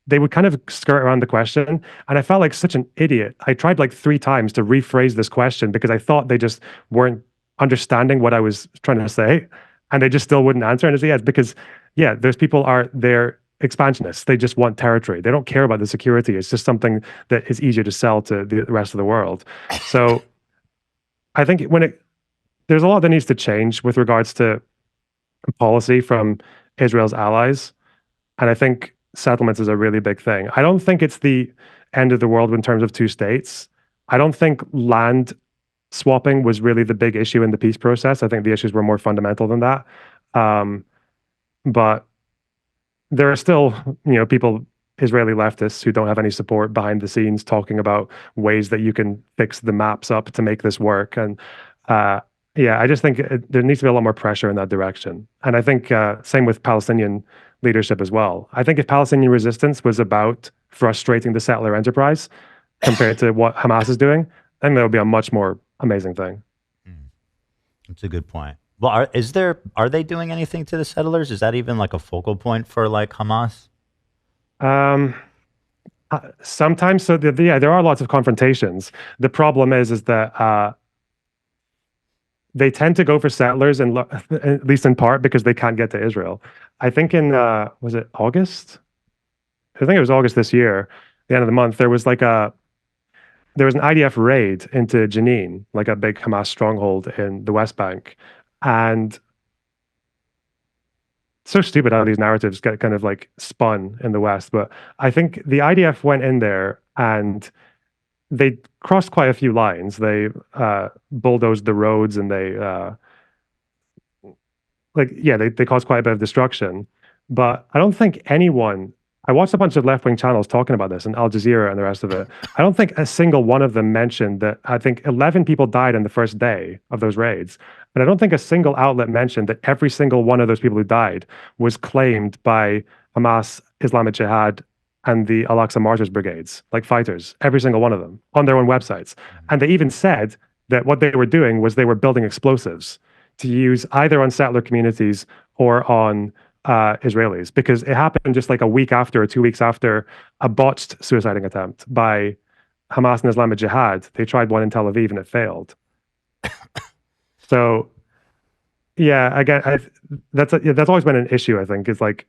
they would kind of skirt around the question. And I felt like such an idiot. I tried like 3 times to rephrase this question because I thought they just weren't understanding what I was trying to say. And they just still wouldn't answer. And it's because, yeah, those people they're expansionists. They just want territory. They don't care about the security. It's just something that is easier to sell to the rest of the world. So I think there's a lot that needs to change with regards to policy from Israel's allies. And I think settlements is a really big thing. I don't think it's the end of the world in terms of 2 states. I don't think land swapping was really the big issue in the peace process. I think the issues were more fundamental than that. But there are still, people, Israeli leftists, who don't have any support behind the scenes talking about ways that you can fix the maps up to make this work. And I just think there needs to be a lot more pressure in that direction. And I think same with Palestinian leadership as well. I think if Palestinian resistance was about frustrating the settler enterprise compared to what Hamas is doing, then that would be a much more amazing thing. That's a good point. Well, are they doing anything to the settlers? Is that even like a focal point for like Hamas? Sometimes, so there are lots of confrontations. The problem is that they tend to go for settlers, and at least in part because they can't get to Israel. I think in was it August? I think it was August this year, the end of the month. There was an IDF raid into Jenin, like a big Hamas stronghold in the West Bank, and so stupid how these narratives get kind of like spun in the West. But I think the IDF went in there and they crossed quite a few lines. They bulldozed the roads, and they caused quite a bit of destruction. But I don't think anyone. I watched a bunch of left-wing channels talking about this, and Al Jazeera and the rest of it. I don't think a single one of them mentioned that. I think 11 people died in the first day of those raids, but I don't think a single outlet mentioned that every single one of those people who died was claimed by Hamas, Islamic Jihad, and the Al-Aqsa Martyrs Brigades, like fighters, every single one of them, on their own websites. And they even said that what they were doing was they were building explosives to use either on settler communities or on Israelis, because it happened just like a week after or 2 weeks after a botched suiciding attempt by Hamas and Islamic Jihad. They tried one in Tel Aviv and it failed. So, yeah, again, that's always been an issue. I think is like,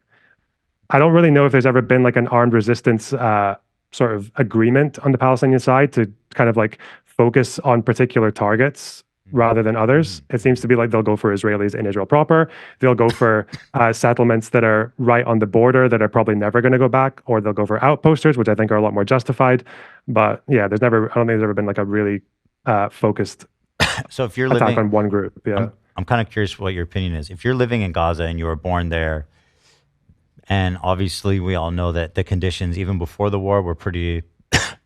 I don't really know if there's ever been like an armed resistance sort of agreement on the Palestinian side to kind of like focus on particular targets rather than others. It seems to be like they'll go for Israelis in Israel proper. They'll go for settlements that are right on the border that are probably never going to go back, or they'll go for outposters, which I think are a lot more justified. But yeah, I don't think there's ever been like a really focused So if you're attack living on one group. Yeah. I'm kind of curious what your opinion is. If you're living in Gaza and you were born there, and obviously we all know that the conditions even before the war were pretty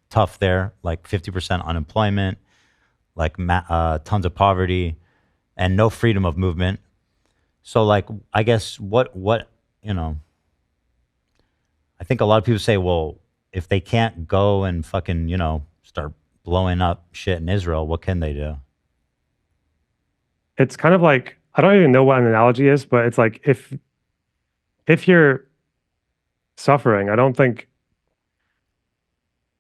tough there, like 50% unemployment, like tons of poverty and no freedom of movement. So like, I guess what, I think a lot of people say, well, if they can't go and fucking, start blowing up shit in Israel, what can they do? It's kind of like, I don't even know what an analogy is, but it's like if you're suffering, I don't think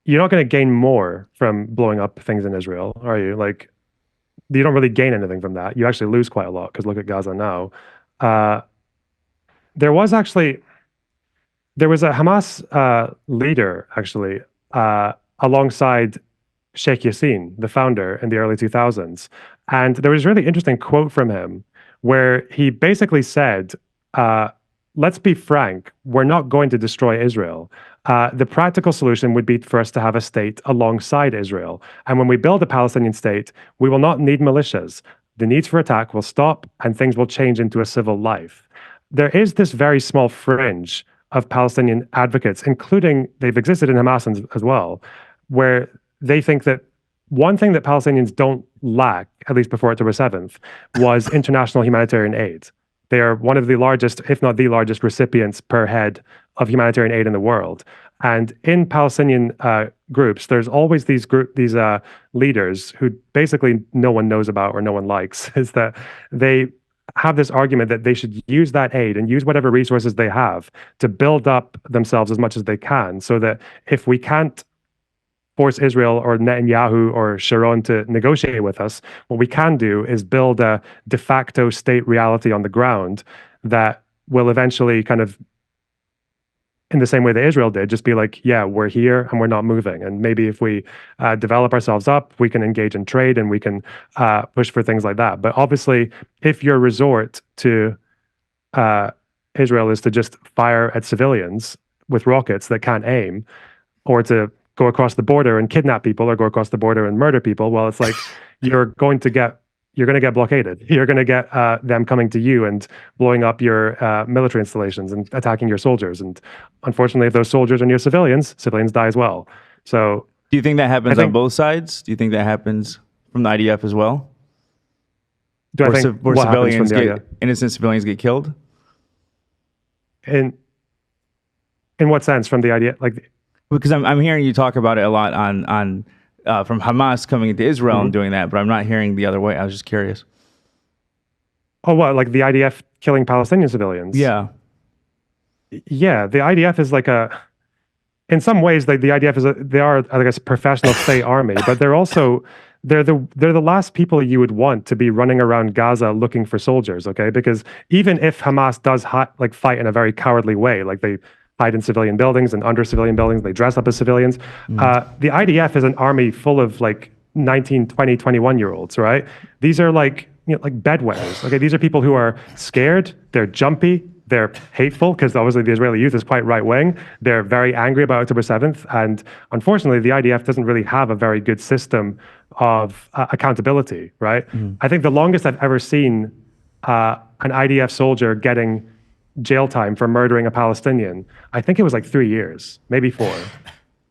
you're not going to gain more from blowing up things in Israel, are you? Like, you don't really gain anything from that. You actually lose quite a lot, because look at Gaza now. There was a Hamas leader actually alongside Sheikh Yassin, the founder, in the early 2000s. And there was a really interesting quote from him where he basically said, let's be frank, we're not going to destroy Israel. The practical solution would be for us to have a state alongside Israel. And when we build a Palestinian state, we will not need militias. The need for attack will stop and things will change into a civil life. There is this very small fringe of Palestinian advocates, including they've existed in Hamas as well, where they think that one thing that Palestinians don't lack, at least before October 7th, was international humanitarian aid. They are one of the largest, if not the largest, recipients per head of humanitarian aid in the world. And in Palestinian groups, there's always these leaders who basically no one knows about or no one likes, is that they have this argument that they should use that aid and use whatever resources they have to build up themselves as much as they can, so that if we can't force Israel or Netanyahu or Sharon to negotiate with us, what we can do is build a de facto state reality on the ground that will eventually kind of, in the same way that Israel did, just be like, yeah, we're here and we're not moving. And maybe if we develop ourselves up, we can engage in trade and we can push for things like that. But obviously, if your resort to Israel is to just fire at civilians with rockets that can't aim, or to go across the border and kidnap people, or go across the border and murder people, well, it's like you're going to get blockaded. You're going to get them coming to you and blowing up your military installations and attacking your soldiers. And unfortunately, if those soldiers are near civilians die as well. So, do you think that happens on both sides? Do you think that happens from the IDF as well? Innocent civilians get killed? In what sense? From the idea, like, Because I'm hearing you talk about it a lot on from Hamas coming into Israel and doing that, but I'm not hearing the other way. I was just curious. oh, what, like the IDF killing Palestinian civilians? Yeah. Yeah, the IDF is like in some ways, like the IDF they are, I guess, a professional state army, but they're also, they're the last people you would want to be running around Gaza looking for soldiers, okay? Because even if Hamas does fight in a very cowardly way, like they hide in civilian buildings and under civilian buildings, they dress up as civilians, the IDF is an army full of like 19, 20, 21-year-olds, right? These are like, like bedwetters, okay? These are people who are scared, they're jumpy, they're hateful, because obviously the Israeli youth is quite right-wing. They're very angry about October 7th. And unfortunately, the IDF doesn't really have a very good system of accountability, right? I think the longest I've ever seen an IDF soldier getting jail time for murdering a Palestinian, I think it was like 3 years, maybe 4.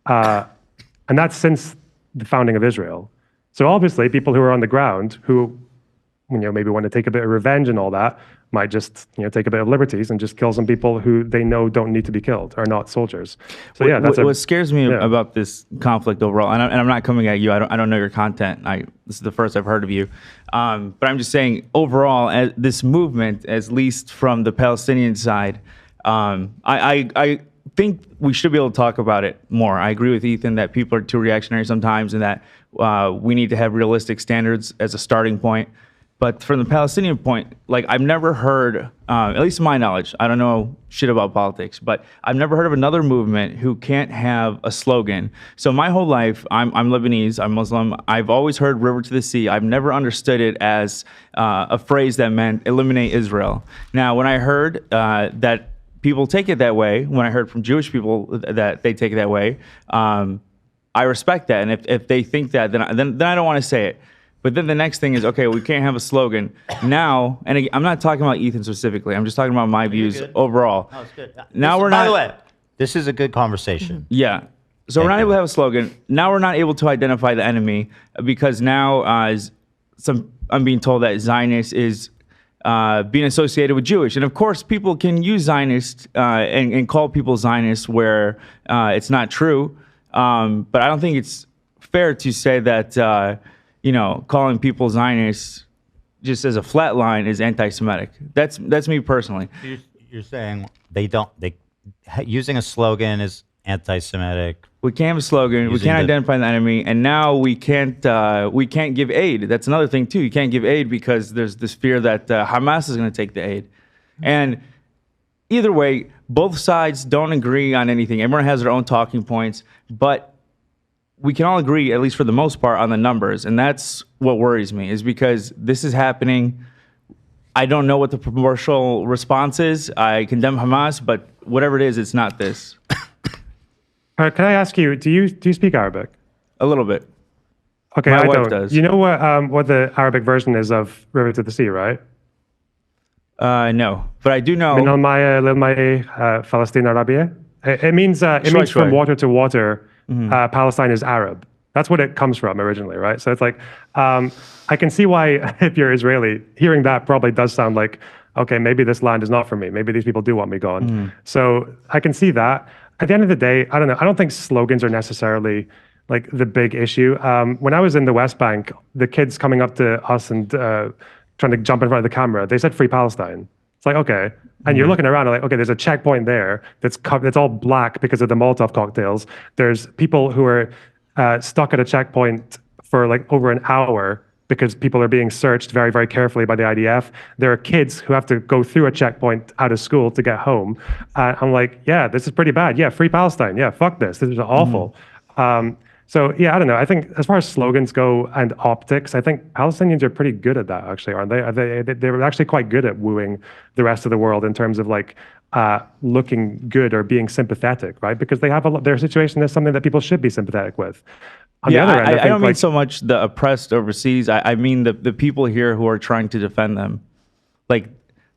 And that's since the founding of Israel. So obviously, people who are on the ground who maybe want to take a bit of revenge and all that, might just take a bit of liberties and just kill some people who they know don't need to be killed, are not soldiers. So yeah, that's what scares me about this conflict overall. And I'm not coming at you. I don't know your content. This is the first I've heard of you. But I'm just saying overall, as this movement, at least from the Palestinian side, I think we should be able to talk about it more. I agree with Ethan that people are too reactionary sometimes, and that we need to have realistic standards as a starting point. But from the Palestinian point, like I've never heard, at least to my knowledge, I don't know shit about politics, but I've never heard of another movement who can't have a slogan. So my whole life, I'm Lebanese, I'm Muslim. I've always heard "River to the Sea." I've never understood it as a phrase that meant eliminate Israel. Now, when I heard that people take it that way, when I heard from Jewish people that they take it that way, I respect that. And if they think that, then I don't want to say it. But then the next thing is, okay, we can't have a slogan now. And again, I'm not talking about Ethan specifically. I'm just talking about my views overall. No, it's good. Now By the way, this is a good conversation. Yeah. So we're not able to have a slogan. Now we're not able to identify the enemy because now I'm being told that Zionist is being associated with Jewish. And of course, people can use Zionist and call people Zionists where it's not true. But I don't think it's fair to say that calling people Zionists just as a flat line is anti-Semitic. That's me personally. You're saying using a slogan is anti-Semitic. We can't have a slogan. We can't identify the enemy, and now we can't give aid. That's another thing too. You can't give aid because there's this fear that Hamas is going to take the aid. And either way, both sides don't agree on anything. Everyone has their own talking points, but we can all agree, at least for the most part, on the numbers. And that's what worries me, is because this is happening. I don't know what the proportional response is. I condemn Hamas, but whatever it is, it's not this. Can I ask you, do you speak Arabic? A little bit. Okay, My I wife don't. does. You know what the Arabic version is of River to the Sea, right? No, but I do know. Min al-Maya lil-Maya Palestine Arabia. It means from water to water. Palestine is Arab. That's what it comes from originally, right? So it's like, I can see why, if you're Israeli, hearing that probably does sound like, okay, maybe this land is not for me. Maybe these people do want me gone. So I can see that. At the end of the day, I don't know. I don't think slogans are necessarily like the big issue. When I was in the West Bank, the kids coming up to us and trying to jump in front of the camera, they said "Free Palestine." It's like, okay. And you're looking around and like, okay, there's a checkpoint there that's all black because of the Molotov cocktails. There's people who are stuck at a checkpoint for like over an hour because people are being searched very, very carefully by the IDF. There are kids who have to go through a checkpoint out of school to get home. I'm like, yeah, this is pretty bad. Yeah, Free Palestine. Yeah, fuck this. This is awful. So yeah, I don't know. I think as far as slogans go and optics, I think Palestinians are pretty good at that, actually, aren't they? They're actually quite good at wooing the rest of the world in terms of like looking good or being sympathetic, right? Because they have their situation is something that people should be sympathetic with. On the other end, I don't mean so much the oppressed overseas. I mean the people here who are trying to defend them. Like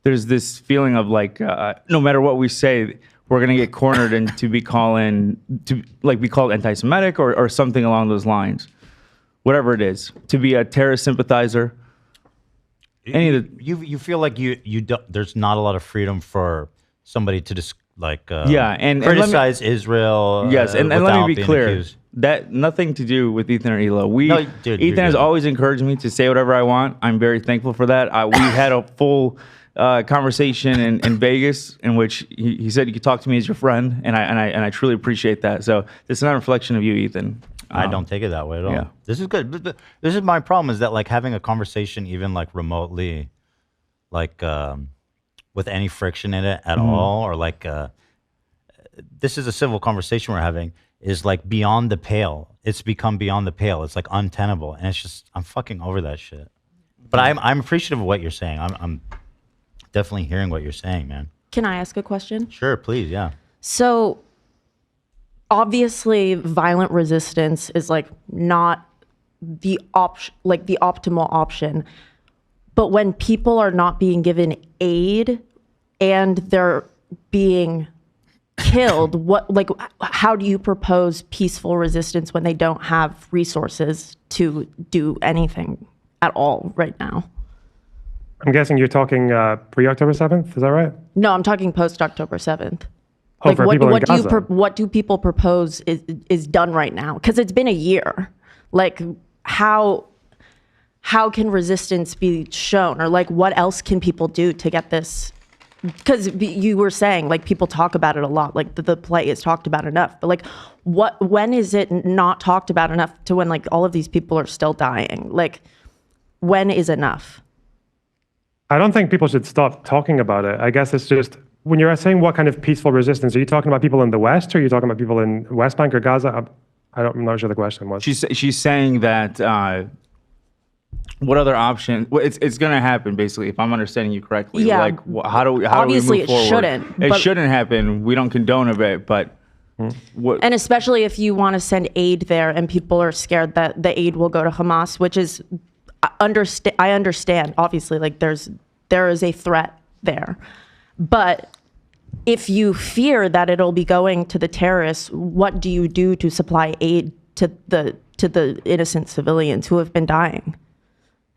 there's this feeling of like no matter what we say, we're going to get cornered and to be called anti-Semitic or something along those lines. Whatever it is, to be a terrorist sympathizer. You feel like you don't, there's not a lot of freedom for somebody to Yeah, and let me- criticize Israel. Yes, and let without me be being clear. accused. That nothing to do with Ethan or Elo. No, dude, you're Ethan has good. always encouraged me to say whatever I want. I'm very thankful for that. We had a full conversation in Vegas in which he said you could talk to me as your friend, and I truly appreciate that. So this is not a reflection of you, Ethan. I don't take it that way at all. yeah. This is good. But this is my problem, is that like having a conversation, even like remotely, like with any friction in it at all, or like this is a civil conversation we're having, is like beyond the pale. It's become beyond the pale. It's like untenable, and it's just I'm fucking over that shit. But I'm appreciative of what you're saying. I'm definitely hearing what you're saying, man. Can I ask a question? Sure, please, yeah. So obviously violent resistance is like not the optimal option. But when people are not being given aid and they're being killed, how do you propose peaceful resistance when they don't have resources to do anything at all right now? I'm guessing you're talking pre-October 7th, is that right? No, I'm talking post October 7th. Oh, for people in Gaza. What do people propose is done right now? Because it's been a year. Like how can resistance be shown, or like what else can people do to get this? Because you were saying like people talk about it a lot, like the plight is talked about enough, but like when is it not talked about enough to when like all of these people are still dying? Like when is enough? I don't think people should stop talking about it. I guess it's just, when you're saying what kind of peaceful resistance, are you talking about people in the West, or are you talking about people in West Bank or Gaza? I'm not sure the question was. She's saying that what other option? Well, it's going to happen basically, if I'm understanding you correctly. Yeah. Like how do we Obviously, move forward? it shouldn't. It but- shouldn't happen. We don't condone of it, but what? And especially if you want to send aid there and people are scared that the aid will go to Hamas, which is, I understand, obviously, like there is a threat there. But if you fear that it'll be going to the terrorists, what do you do to supply aid to the innocent civilians who have been dying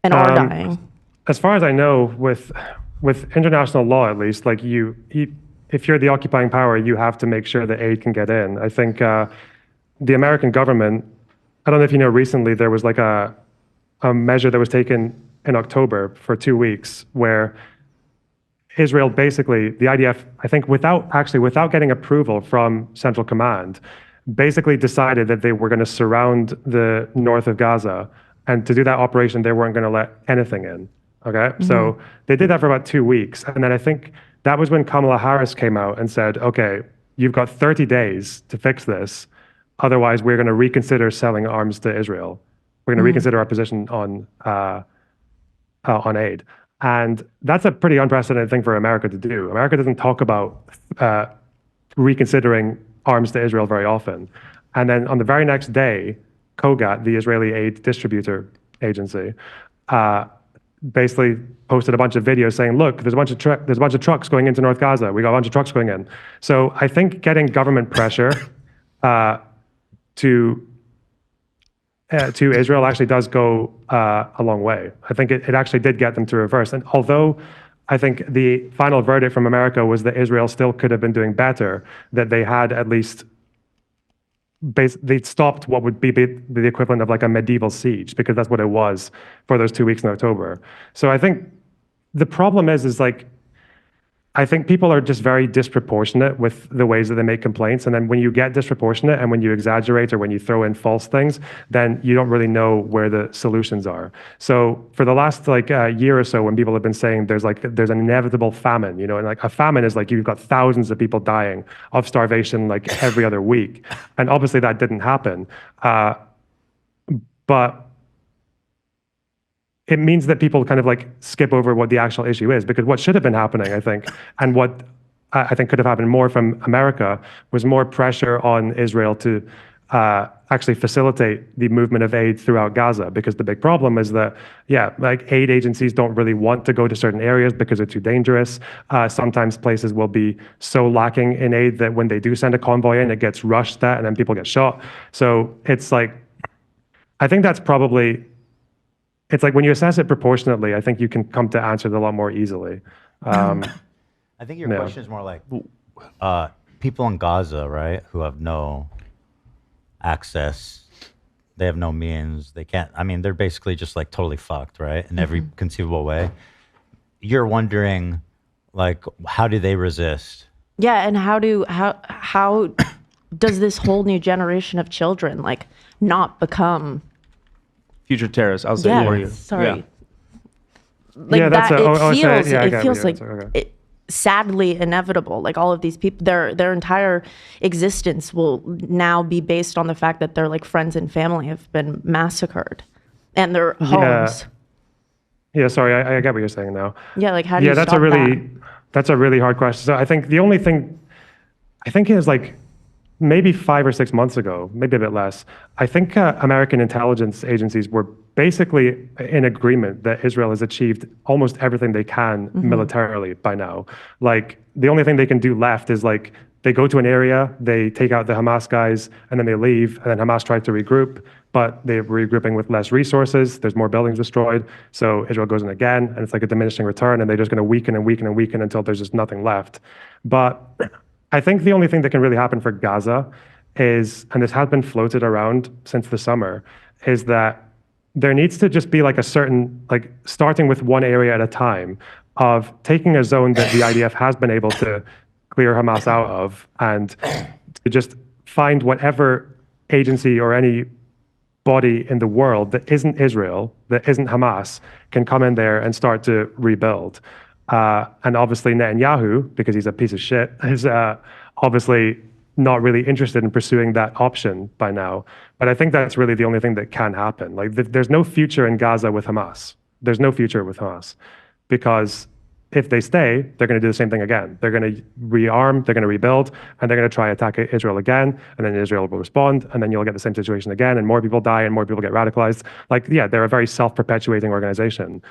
and are dying? As far as I know, with international law, at least, like if you're the occupying power, you have to make sure that aid can get in. I think the American government, I don't know if you know, recently there was like a measure that was taken in October for 2 weeks where Israel basically, the IDF, I think without getting approval from Central Command, basically decided that they were going to surround the north of Gaza. And to do that operation, they weren't going to let anything in. Okay. So they did that for about 2 weeks. And then I think that was when Kamala Harris came out and said, okay, you've got 30 days to fix this. Otherwise, we're going to reconsider selling arms to Israel. We're going to reconsider our position on aid. And that's a pretty unprecedented thing for America to do. America doesn't talk about reconsidering arms to Israel very often. And then on the very next day, KOGAT, the Israeli aid distributor agency, basically posted a bunch of videos saying, look, there's a bunch of trucks going into North Gaza. We got a bunch of trucks going in. So I think getting government pressure to Israel actually does go a long way. I think it actually did get them to reverse. And although I think the final verdict from America was that Israel still could have been doing better, that they had at least they stopped what would be the equivalent of like a medieval siege, because that's what it was for those 2 weeks in October. So I think the problem is like, I think people are just very disproportionate with the ways that they make complaints. And then when you get disproportionate and when you exaggerate or when you throw in false things, then you don't really know where the solutions are. So for the last year or so, when people have been saying there's an inevitable famine, you know, and like a famine is like you've got thousands of people dying of starvation like every other week. And obviously that didn't happen. But it means that people kind of like skip over what the actual issue is, because what should have been happening, I think, and what I think could have happened more from America was more pressure on Israel to actually facilitate the movement of aid throughout Gaza, because the big problem is that, like aid agencies don't really want to go to certain areas because they're too dangerous. Sometimes places will be so lacking in aid that when they do send a convoy in, it gets rushed at and then people get shot. So it's like, I think that's probably, it's like when you assess it proportionately, I think you can come to answer it a lot more easily. I think your question is more like, people in Gaza, right, who have no access, they have no means, they can't. I mean, they're basically just like totally fucked, right, in every conceivable way. You're wondering, like, how do they resist? Yeah, and how does this whole new generation of children like not become Future terrorists, I'll say it for you. Sorry. Yeah. Like Yeah, that's that I it get feels you. like Okay. it, sadly inevitable. Like all of these people, their entire existence will now be based on the fact that their like friends and family have been massacred and their homes. Yeah, sorry, I get what you're saying now. Yeah, like how do you that's stop that's a really hard question. So I think the only thing I think is like maybe 5 or 6 months ago, maybe a bit less, I think American intelligence agencies were basically in agreement that Israel has achieved almost everything they can militarily by now. Like the only thing they can do left is like they go to an area, they take out the Hamas guys, and then they leave, and then Hamas tries to regroup, but they're regrouping with less resources. There's more buildings destroyed, so Israel goes in again, and it's like a diminishing return, and they're just going to weaken and weaken and weaken until there's just nothing left. But I think the only thing that can really happen for Gaza is, and this has been floated around since the summer, is that there needs to just be like a certain, like starting with one area at a time of taking a zone that the IDF has been able to clear Hamas out of and to just find whatever agency or any body in the world that isn't Israel, that isn't Hamas, can come in there and start to rebuild. And obviously Netanyahu, because he's a piece of shit, is obviously not really interested in pursuing that option by now. But I think that's really the only thing that can happen. Like there's no future in Gaza with Hamas. There's no future with Hamas because if they stay, they're going to do the same thing again. They're going to rearm, they're going to rebuild, and they're going to try attack Israel again, and then Israel will respond, and then you'll get the same situation again, and more people die, and more people get radicalized. Like, yeah, they're a very self-perpetuating organization.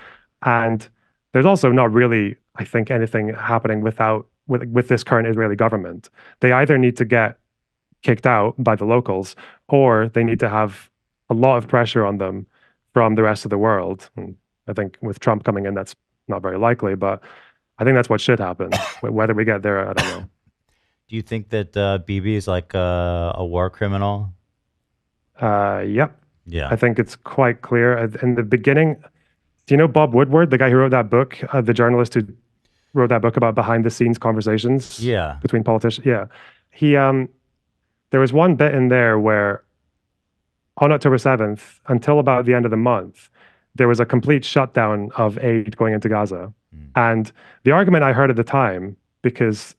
And there's also not really, I think, anything happening with this current Israeli government. They either need to get kicked out by the locals, or they need to have a lot of pressure on them from the rest of the world. And I think with Trump coming in, that's not very likely, but I think that's what should happen. Whether we get there, I don't know. Do you think that Bibi is like a war criminal? Yep. Yeah. I think it's quite clear. In the beginning, do you know Bob Woodward, the guy who wrote that book, the journalist who wrote that book about behind the scenes conversations between politicians? Yeah. He there was one bit in there where on October 7th, until about the end of the month, there was a complete shutdown of aid going into Gaza. And the argument I heard at the time, because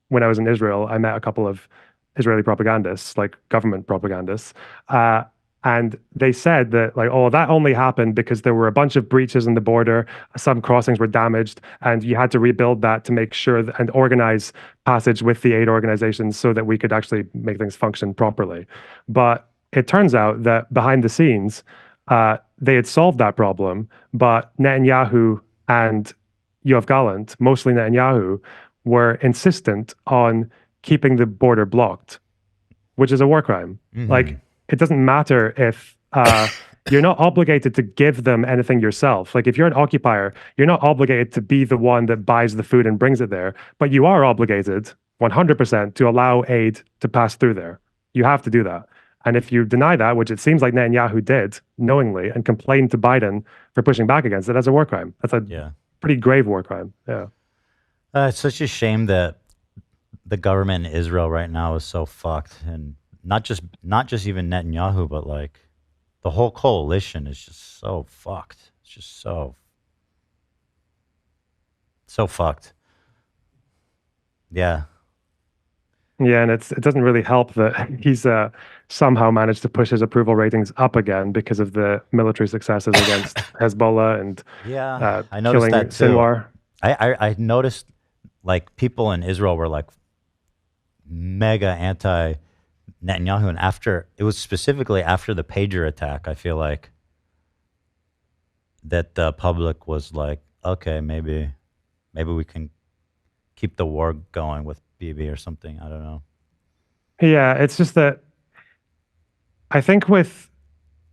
when I was in Israel, I met a couple of Israeli propagandists, like government propagandists, and they said that, like, oh, that only happened because there were a bunch of breaches in the border, some crossings were damaged, and you had to rebuild that to make sure and organize passage with the aid organizations so that we could actually make things function properly. But it turns out that behind the scenes, they had solved that problem, but Netanyahu and Yoav Gallant, mostly Netanyahu, were insistent on keeping the border blocked, which is a war crime. Like, it doesn't matter if you're not obligated to give them anything yourself. Like if you're an occupier, you're not obligated to be the one that buys the food and brings it there, but you are obligated 100% to allow aid to pass through there. You have to do that. And if you deny that, which it seems like Netanyahu did knowingly and complained to Biden for pushing back against it, that's a war crime. That's a pretty grave war crime. Yeah. It's such a shame that the government in Israel right now is so fucked, and not just even Netanyahu, but like the whole coalition is just so fucked. It's just so fucked. Yeah. Yeah, and it doesn't really help that he's somehow managed to push his approval ratings up again because of the military successes against Hezbollah and I noticed killing that too. Sinwar. I noticed like people in Israel were like mega anti Netanyahu, and it was specifically after the pager attack, I feel like that the public was like, okay, maybe we can keep the war going with Bibi or something. I don't know. Yeah, it's just that I think with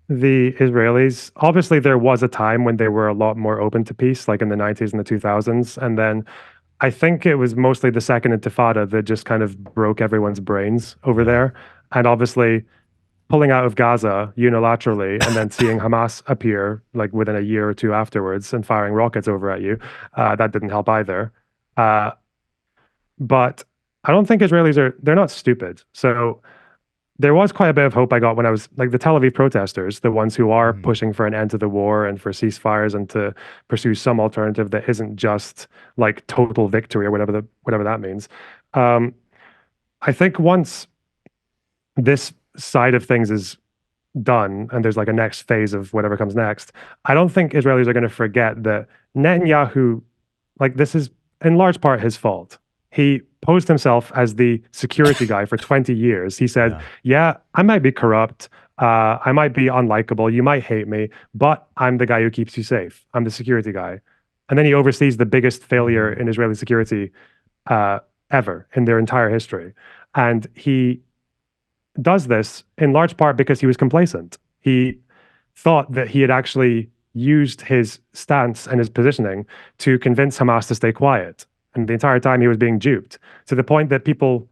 the Israelis, obviously there was a time when they were a lot more open to peace, like in the 90s and the 2000s. And then I think it was mostly the Second Intifada that just kind of broke everyone's brains over there. And obviously, pulling out of Gaza unilaterally and then seeing Hamas appear like within a year or two afterwards and firing rockets over at you, that didn't help either. But I don't think Israelis they're not stupid. So there was quite a bit of hope I got when I was like the Tel Aviv protesters, the ones who are pushing for an end to the war and for ceasefires and to pursue some alternative that isn't just like total victory or whatever that means. I think once this side of things is done and there's like a next phase of whatever comes next, I don't think Israelis are going to forget that Netanyahu, like this is in large part his fault. He posed himself as the security guy for 20 years. He said, yeah, I might be corrupt. I might be unlikable. You might hate me, but I'm the guy who keeps you safe. I'm the security guy. And then he oversees the biggest failure in Israeli security ever in their entire history. And he does this in large part because he was complacent. He thought that he had actually used his stance and his positioning to convince Hamas to stay quiet. And the entire time he was being duped to the point that people,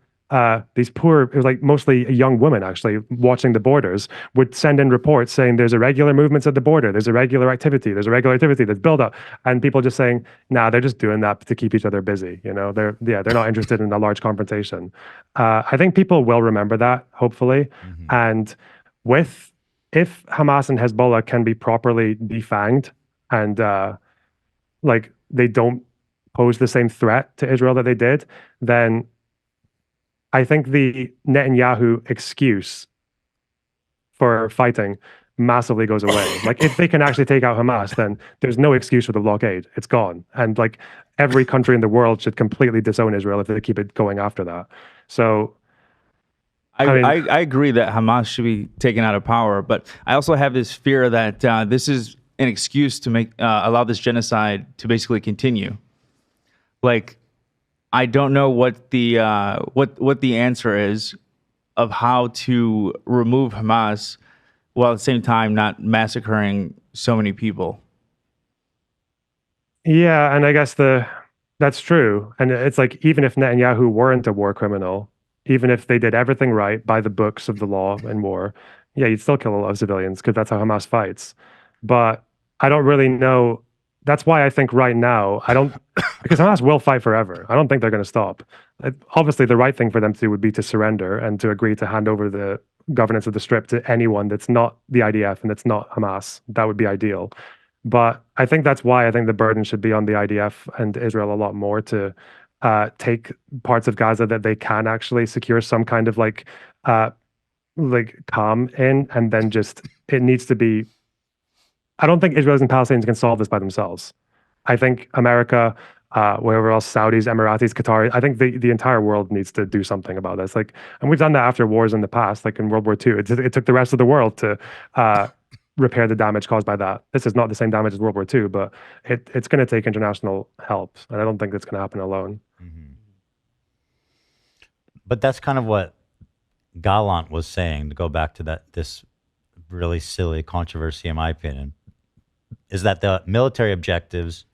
these poor, it was like mostly young women actually watching the borders, would send in reports saying there's irregular movements at the border, there's irregular activity that's built up. And people just saying, nah, they're just doing that to keep each other busy. You know, they're not interested in a large confrontation. I think people will remember that, hopefully. And if Hamas and Hezbollah can be properly defanged and like they don't pose the same threat to Israel that they did, then I think the Netanyahu excuse for fighting massively goes away. Like if they can actually take out Hamas, then there's no excuse for the blockade. It's gone. And like every country in the world should completely disown Israel if they keep it going after that. So I agree that Hamas should be taken out of power, but I also have this fear that this is an excuse to make allow this genocide to basically continue. Like, I don't know what the answer is of how to remove Hamas while at the same time not massacring so many people. Yeah, and I guess that's true. And it's like even if Netanyahu weren't a war criminal, even if they did everything right by the books of the law in war, yeah, you'd still kill a lot of civilians because that's how Hamas fights. But I don't really know. That's why I think right now, because Hamas will fight forever. I don't think they're going to stop. Obviously, the right thing for them to do would be to surrender and to agree to hand over the governance of the Strip to anyone that's not the IDF and that's not Hamas. That would be ideal. But I think that's why I think the burden should be on the IDF and Israel a lot more to take parts of Gaza that they can actually secure some kind of like calm in, and then just it needs to be. I don't think Israelis and Palestinians can solve this by themselves. I think America, wherever else, Saudis, Emiratis, Qataris, I think the entire world needs to do something about this. Like, and we've done that after wars in the past, like in World War II. It took the rest of the world to repair the damage caused by that. This is not the same damage as World War II, but it's going to take international help, and I don't think that's going to happen alone. But that's kind of what Gallant was saying, to go back to this really silly controversy, in my opinion, is that the military objectives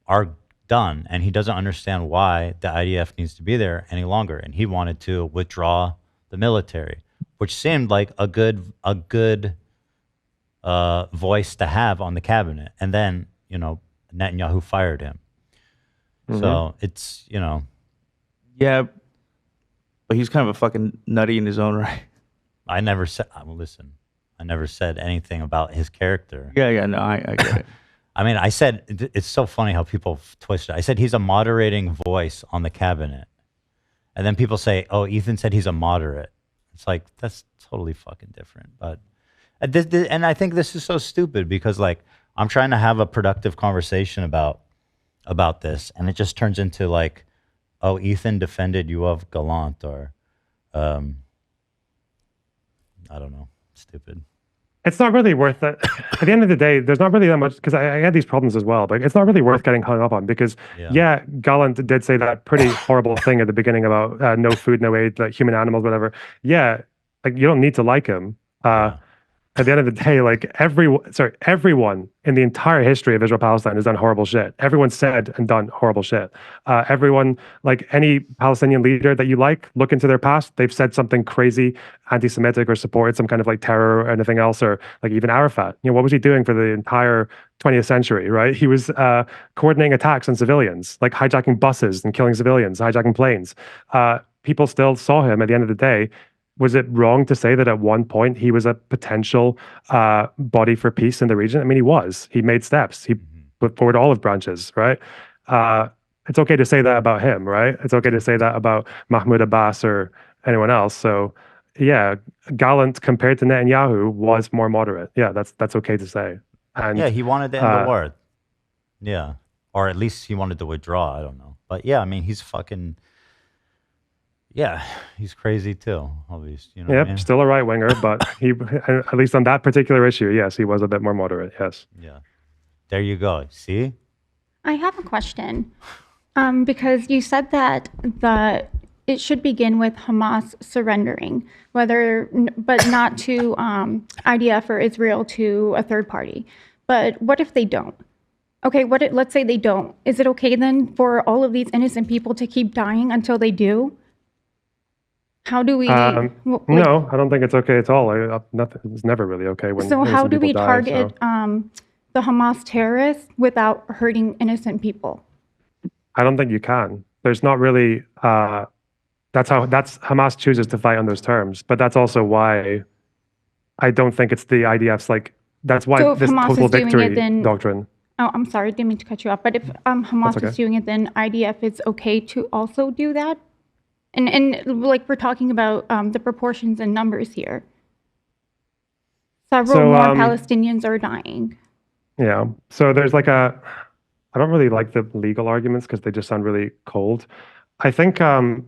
are done, and he doesn't understand why the IDF needs to be there any longer, and he wanted to withdraw the military, which seemed like a good voice to have on the cabinet. And then, Netanyahu fired him. So it's, Yeah, but he's kind of a fucking nutty in his own right. I never said, listen, I never said anything about his character. Yeah, no, I get it. I mean, I said, it's so funny how people twist it. I said he's a moderating voice on the cabinet. And then people say, oh, Ethan said he's a moderate. It's like, that's totally fucking different. But, and I think this is so stupid because, like, I'm trying to have a productive conversation about this, and it just turns into like, oh, Ethan defended Yoav Gallant, or, I don't know. Stupid. It's not really worth it. At the end of the day, there's not really that much, because I had these problems as well, but it's not really worth getting hung up on, because Gallant did say that pretty horrible thing at the beginning about no food, no aid, like human animals, whatever. Yeah, like you don't need to like him. at the end of the day, like everyone in the entire history of Israel-Palestine has done horrible shit. Everyone said and done horrible shit. Everyone, like any Palestinian leader that you like, look into their past. They've said something crazy, anti-Semitic, or supported some kind of like terror or anything else, or like even Arafat. What was he doing for the entire 20th century, right? He was coordinating attacks on civilians, like hijacking buses and killing civilians, hijacking planes. People still saw him at the end of the day. Was it wrong to say that at one point he was a potential body for peace in the region? I mean, he was. He made steps. He put forward olive branches, right? It's okay to say that about him, right? It's okay to say that about Mahmoud Abbas or anyone else. So, yeah, Gallant compared to Netanyahu was more moderate. Yeah, that's okay to say. And yeah, he wanted to end the war. Yeah, or at least he wanted to withdraw. I don't know, but yeah, I mean, he's fucking. Yeah, he's crazy too, obviously. You know yep, what I mean? Still a right winger, but he, at least on that particular issue, yes, he was a bit more moderate. Yes. Yeah. There you go. See? I have a question, because you said that it should begin with Hamas surrendering, but not to IDF or Israel, to a third party. But what if they don't? Okay, let's say they don't. Is it okay then for all of these innocent people to keep dying until they do? How do we? No, I don't think it's okay at all. It's never really okay when. So how do we target so. The Hamas terrorists without hurting innocent people? I don't think you can. There's not really. That's Hamas chooses to fight on those terms, but that's also why I don't think it's the IDF's like. That's why so this Hamas total is doing victory it, then, doctrine. Oh, I'm sorry, didn't mean to cut you off. But if Hamas is doing it, then IDF is okay to also do that. And like we're talking about the proportions and numbers here. Several more Palestinians are dying. Yeah. So there's like I don't really like the legal arguments because they just sound really cold. I think in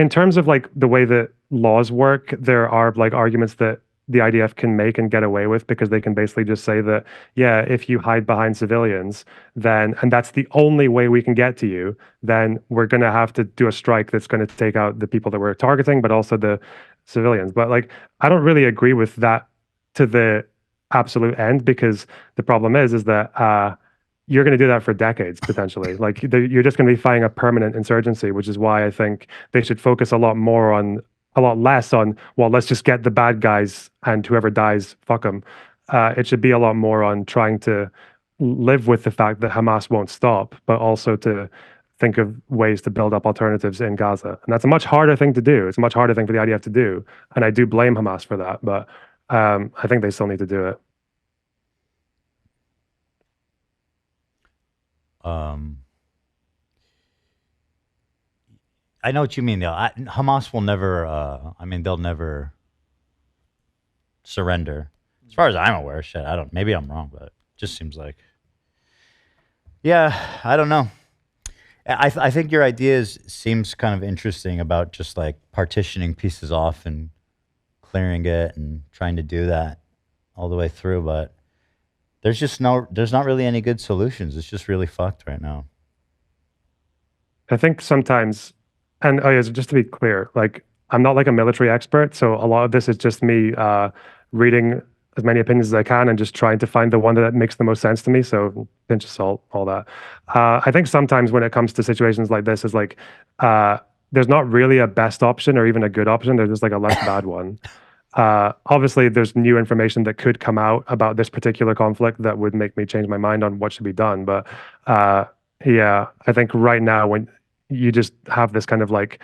terms of like the way that laws work, there are like arguments that the IDF can make and get away with because they can basically just say that, yeah, if you hide behind civilians, then, and that's the only way we can get to you, then we're going to have to do a strike that's going to take out the people that we're targeting, but also the civilians. But like, I don't really agree with that to the absolute end, because the problem is that you're going to do that for decades, potentially. Like you're just going to be fighting a permanent insurgency, which is why I think they should focus a lot less on, well, let's just get the bad guys and whoever dies, fuck them. It should be a lot more on trying to live with the fact that Hamas won't stop, but also to think of ways to build up alternatives in Gaza. And that's a much harder thing to do. It's a much harder thing for the IDF to do. And I do blame Hamas for that, but I think they still need to do it. I know what you mean, though. Hamas will never, they'll never surrender. As far as I'm aware, shit, maybe I'm wrong, but it just seems like, yeah, I don't know. I think your ideas seems kind of interesting about just like partitioning pieces off and clearing it and trying to do that all the way through, but there's not really any good solutions. It's just really fucked right now. I think sometimes, and just to be clear, like I'm not like a military expert, so a lot of this is just me reading as many opinions as I can and just trying to find the one that makes the most sense to me. So pinch of salt, all that. I think sometimes when it comes to situations like this, is like there's not really a best option or even a good option. There's just like a less bad one. Obviously, there's new information that could come out about this particular conflict that would make me change my mind on what should be done. But yeah, I think right now when you just have this kind of like,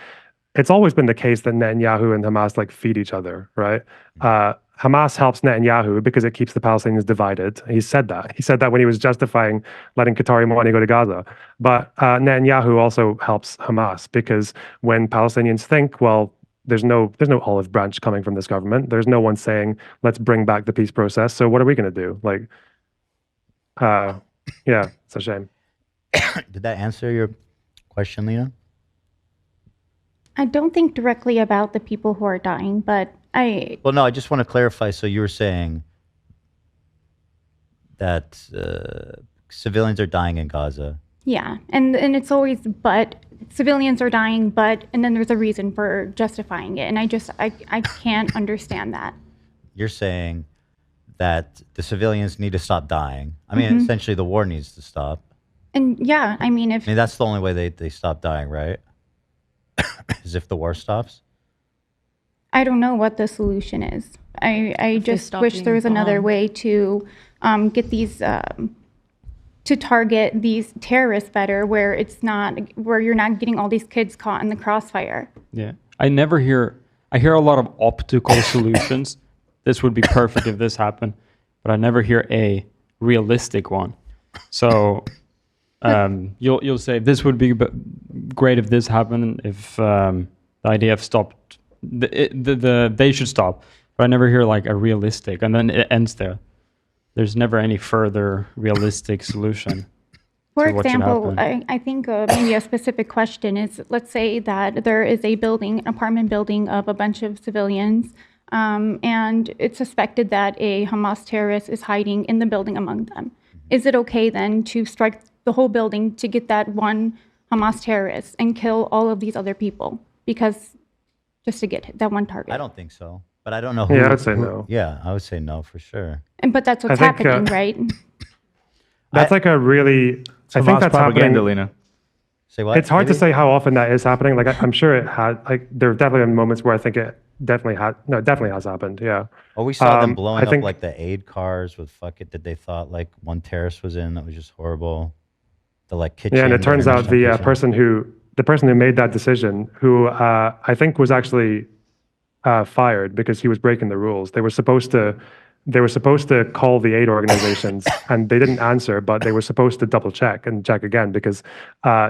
it's always been the case that Netanyahu and Hamas like feed each other, right? Hamas helps Netanyahu because it keeps the Palestinians divided. He said that. He said that when he was justifying letting Qatari money go to Gaza. But Netanyahu also helps Hamas because when Palestinians think, well, there's no olive branch coming from this government. There's no one saying, let's bring back the peace process. So what are we going to do? Like, yeah, it's a shame. Did that answer your question, Lena? I don't think directly about the people who are dying, but Well, no, I just want to clarify. So you were saying that civilians are dying in Gaza. Yeah, and it's always but civilians are dying, and then there's a reason for justifying it, and I can't understand that. you're saying that the civilians need to stop dying. I mean, essentially, the war needs to stop. And yeah, I mean, I mean, that's the only way they stop dying, right? Is if the war stops. I don't know what the solution is. I just stop wish being there was another bombed. way to get these to target these terrorists better, where you're not getting all these kids caught in the crossfire. Yeah. I hear a lot of optical solutions. This would be perfect if this happened, but I never hear a realistic one. So you'll say this would be great if this happened, if the IDF stopped, they should stop. But I never hear like a realistic, and then it ends there. There's never any further realistic solution. For to what should example, happen. I think maybe a specific question is, let's say that there is a building, an apartment building of a bunch of civilians, and it's suspected that a Hamas terrorist is hiding in the building among them. Is it okay then to strike the whole building to get that one Hamas terrorist and kill all of these other people? Because just to get that one target. I don't think so, but I don't know who. Yeah, I would say no. Yeah, I would say no for sure. But that's what's I think, happening, right? That's like a really. I think Hamas that's propaganda, happening. Lena. Say what? It's hard to maybe? say how often that is happening. Like I'm sure it had. Like there have definitely been moments where I think it definitely had. No, it definitely has happened. Yeah. Oh, we saw them I blowing up think- like the aid cars with that they thought like one terrorist was in. That was just horrible. The like kitchen. Yeah, and it turns out the international kitchen. person who made that decision, who I think was actually fired because he was breaking the rules. They were supposed to call the aid organizations, and they didn't answer, but they were supposed to double check and check again because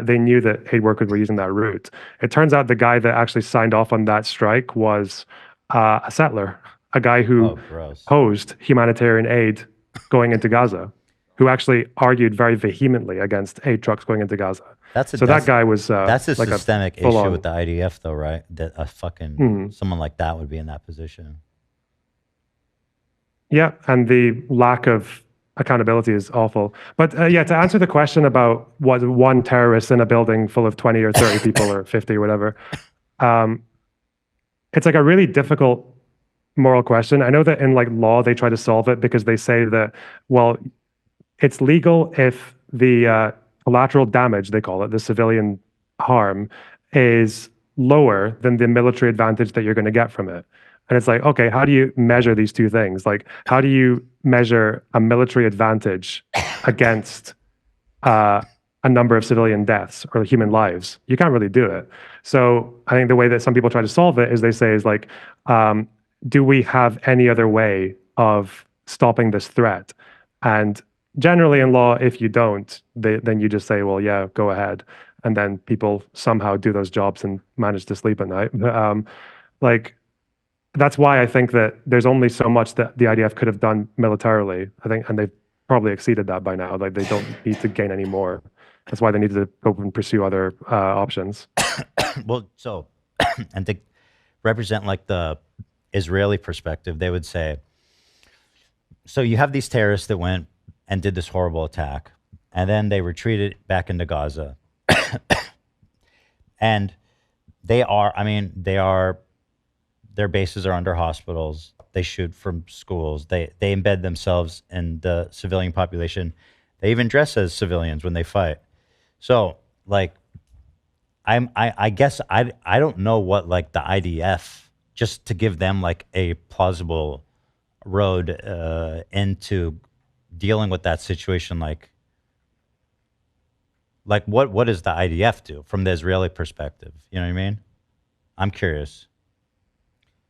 they knew that aid workers were using that route. It turns out the guy that actually signed off on that strike was a settler, a guy who Oh, gross. opposed humanitarian aid going into Gaza, who actually argued very vehemently against aid trucks going into Gaza. That guy was That's a like systemic issue full-on- with the IDF, though, right? That a fucking someone like that would be in that position. Yeah, and the lack of accountability is awful. But yeah, to answer the question about what one terrorist in a building full of 20 or 30 people or 50 or whatever, it's like a really difficult moral question. I know that in like law they try to solve it because they say that, well, it's legal if the collateral damage, they call it, the civilian harm, is lower than the military advantage that you're going to get from it. And it's like, okay, how do you measure these two things? Like, how do you measure a military advantage against a number of civilian deaths or human lives? You can't really do it. So I think the way that some people try to solve it is they say is like, do we have any other way of stopping this threat? And generally in law, if you don't, then you just say, well, yeah, go ahead. And then people somehow do those jobs and manage to sleep at night. That's why I think that there's only so much that the IDF could have done militarily. I think, and they've probably exceeded that by now. Like they don't need to gain any more. That's why they need to go and pursue other options. Well, so, and to represent like the Israeli perspective, they would say, so you have these terrorists that went and did this horrible attack, and then they retreated back into Gaza. And their bases are under hospitals. They shoot from schools. They embed themselves in the civilian population. They even dress as civilians when they fight. So, like, I guess I don't know what like the IDF, just to give them like a plausible road into dealing with that situation. Like what does the IDF do from the Israeli perspective? You know what I mean? I'm curious.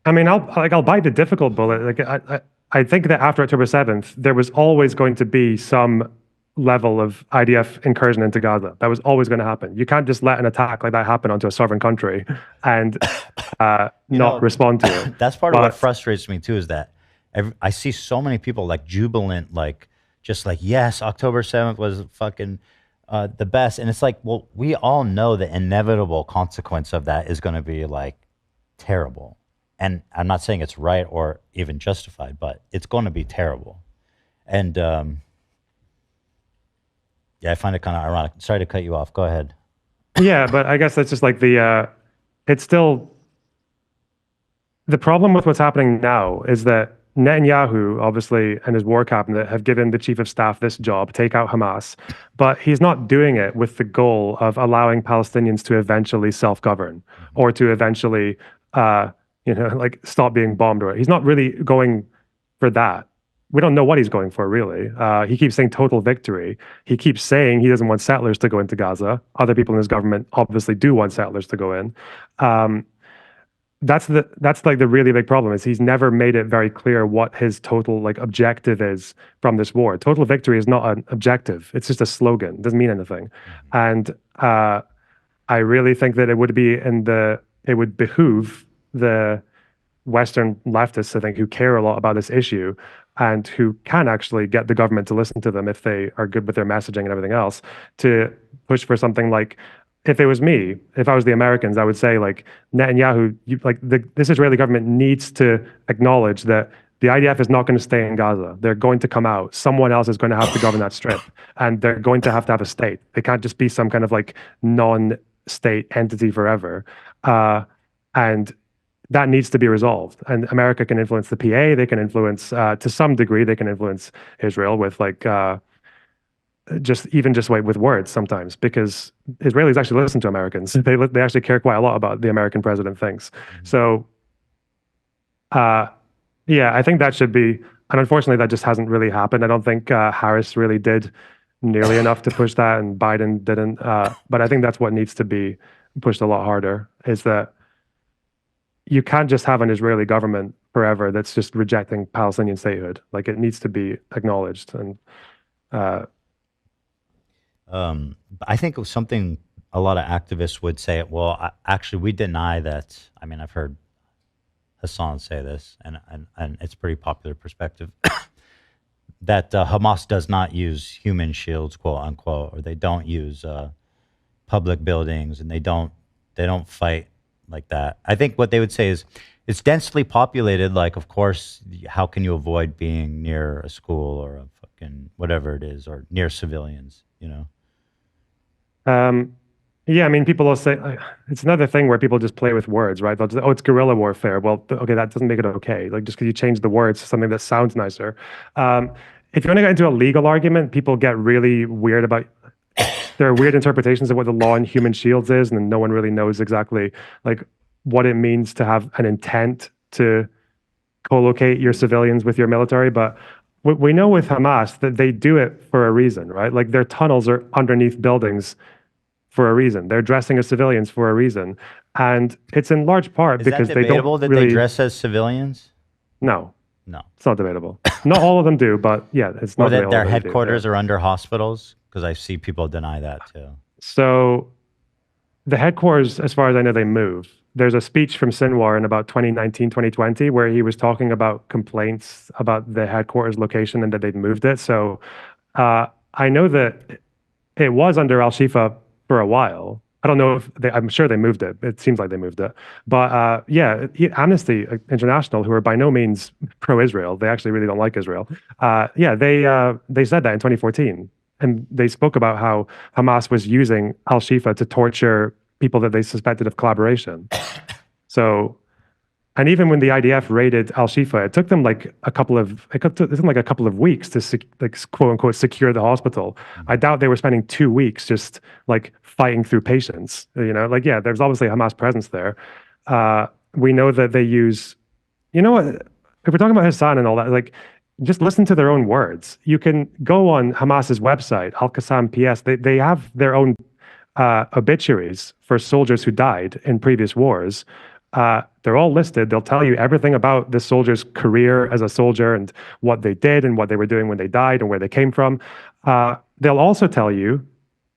I mean, I'll bite the difficult bullet. Like I think that after October 7th, there was always going to be some level of IDF incursion into Gaza. That was always going to happen. You can't just let an attack like that happen onto a sovereign country and not respond to it. That's part of what frustrates me too, is that I see so many people like jubilant, like just like, yes, October 7th was fucking the best. And it's like, well, we all know the inevitable consequence of that is going to be like terrible. And I'm not saying it's right or even justified, but it's going to be terrible. And yeah, I find it kind of ironic. Sorry to cut you off. Go ahead. Yeah, but I guess that's just like it's still, the problem with what's happening now is that Netanyahu, obviously, and his war cabinet have given the chief of staff this job, take out Hamas, but he's not doing it with the goal of allowing Palestinians to eventually self-govern or to eventually, like stop being bombed. Or he's not really going for that. We don't know what he's going for, really. He keeps saying total victory. He keeps saying he doesn't want settlers to go into Gaza. Other people in his government obviously do want settlers to go in. That's like the really big problem is he's never made it very clear what his total like objective is from this war. Total victory is not an objective. It's just a slogan. It doesn't mean anything. And I really think that it would behoove the Western leftists, I think, who care a lot about this issue and who can actually get the government to listen to them if they are good with their messaging and everything else, to push for something like, if it was me, if I was the Americans, I would say like Netanyahu, this Israeli government needs to acknowledge that the IDF is not going to stay in Gaza. They're going to come out. Someone else is going to have to govern that strip, and they're going to have a state. They can't just be some kind of like non-state entity forever. And that needs to be resolved. And America can influence the PA. They can influence, to some degree, they can influence Israel with like, just with words sometimes, because Israelis actually listen to Americans. They actually care quite a lot about the American president thinks. So, yeah, I think that should be, and unfortunately that just hasn't really happened. I don't think Harris really did nearly enough to push that, and Biden didn't. But I think that's what needs to be pushed a lot harder, is that you can't just have an Israeli government forever that's just rejecting Palestinian statehood. Like, it needs to be acknowledged. And I think it was something a lot of activists would say, well, actually, we deny that. I mean, I've heard Hassan say this, and it's a pretty popular perspective, that Hamas does not use human shields, quote unquote, or they don't use public buildings, and they don't fight like that. I think what they would say is it's densely populated. Like, of course, how can you avoid being near a school or a fucking whatever it is, or near civilians, you know? Yeah, I mean, people will say, it's another thing where people just play with words, right? They'll just, oh, it's guerrilla warfare. Well, okay, that doesn't make it okay. Like, just because you change the words to something that sounds nicer. If you want to get into a legal argument, people get really weird about, there are weird interpretations of what the law on human shields is, and no one really knows exactly like what it means to have an intent to co-locate your civilians with your military. But we know with Hamas that they do it for a reason, right? Like, their tunnels are underneath buildings for a reason. They're dressing as civilians for a reason. And it's in large part because they don't that really... they dress as civilians? No. No. It's not debatable. Not all of them do, but yeah, it's not Or that debatable. their headquarters are under hospitals? Because I see people deny that too. So the headquarters, as far as I know, they moved. There's a speech from Sinwar in about 2019, 2020, where he was talking about complaints about the headquarters location and that they'd moved it. So I know that it was under Al-Shifa for a while. I don't know if I'm sure they moved it. It seems like they moved it. But yeah, Amnesty International, who are by no means pro-Israel, they actually really don't like Israel. Yeah, they said that in 2014. And they spoke about how Hamas was using Al-Shifa to torture people that they suspected of collaboration. So, and even when the IDF raided Al-Shifa, it took them like a couple of weeks to quote unquote secure the hospital. I doubt they were spending 2 weeks just like fighting through patients. You know, like, yeah, there's obviously a Hamas presence there. We know that they use, you know what, if we're talking about Hassan and all that, like, just listen to their own words. You can go on Hamas's website, Al-Qassam PS. They have their own obituaries for soldiers who died in previous wars. They're all listed. They'll tell you everything about the soldier's career as a soldier and what they did and what they were doing when they died and where they came from. They'll also tell you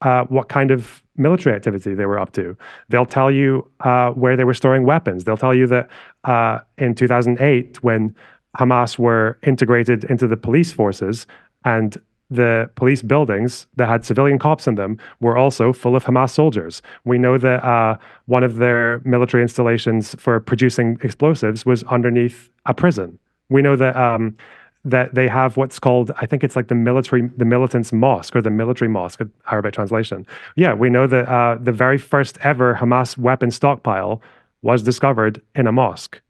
what kind of military activity they were up to. They'll tell you where they were storing weapons. They'll tell you that in 2008, when Hamas were integrated into the police forces, and the police buildings that had civilian cops in them were also full of Hamas soldiers. We know that one of their military installations for producing explosives was underneath a prison. We know that that they have what's called, I think it's like the militants mosque, or the military mosque, Arabic translation. Yeah, we know that the very first ever Hamas weapon stockpile was discovered in a mosque.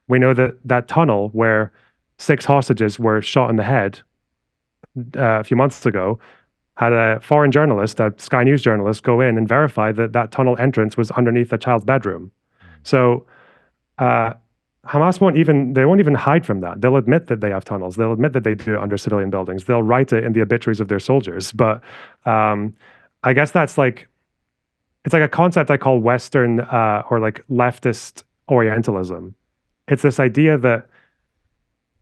We know that that tunnel where 6 hostages were shot in the head a few months ago, had a foreign journalist, a Sky News journalist, go in and verify that that tunnel entrance was underneath a child's bedroom. So Hamas won't even hide from that. They'll admit that they have tunnels. They'll admit that they do it under civilian buildings. They'll write it in the obituaries of their soldiers. But I guess it's like a concept I call Western or like leftist orientalism. It's this idea that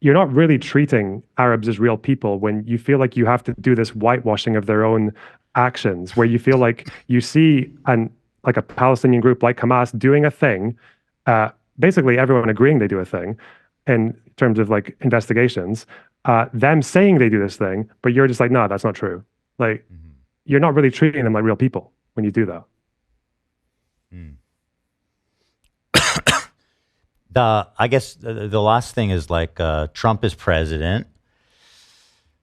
you're not really treating Arabs as real people when you feel like you have to do this whitewashing of their own actions, where you feel like you see like a Palestinian group like Hamas doing a thing, basically everyone agreeing they do a thing in terms of like investigations, them saying they do this thing, but you're just like, no, that's not true. Like, you're not really treating them like real people when you do that. I guess the last thing is like Trump is president,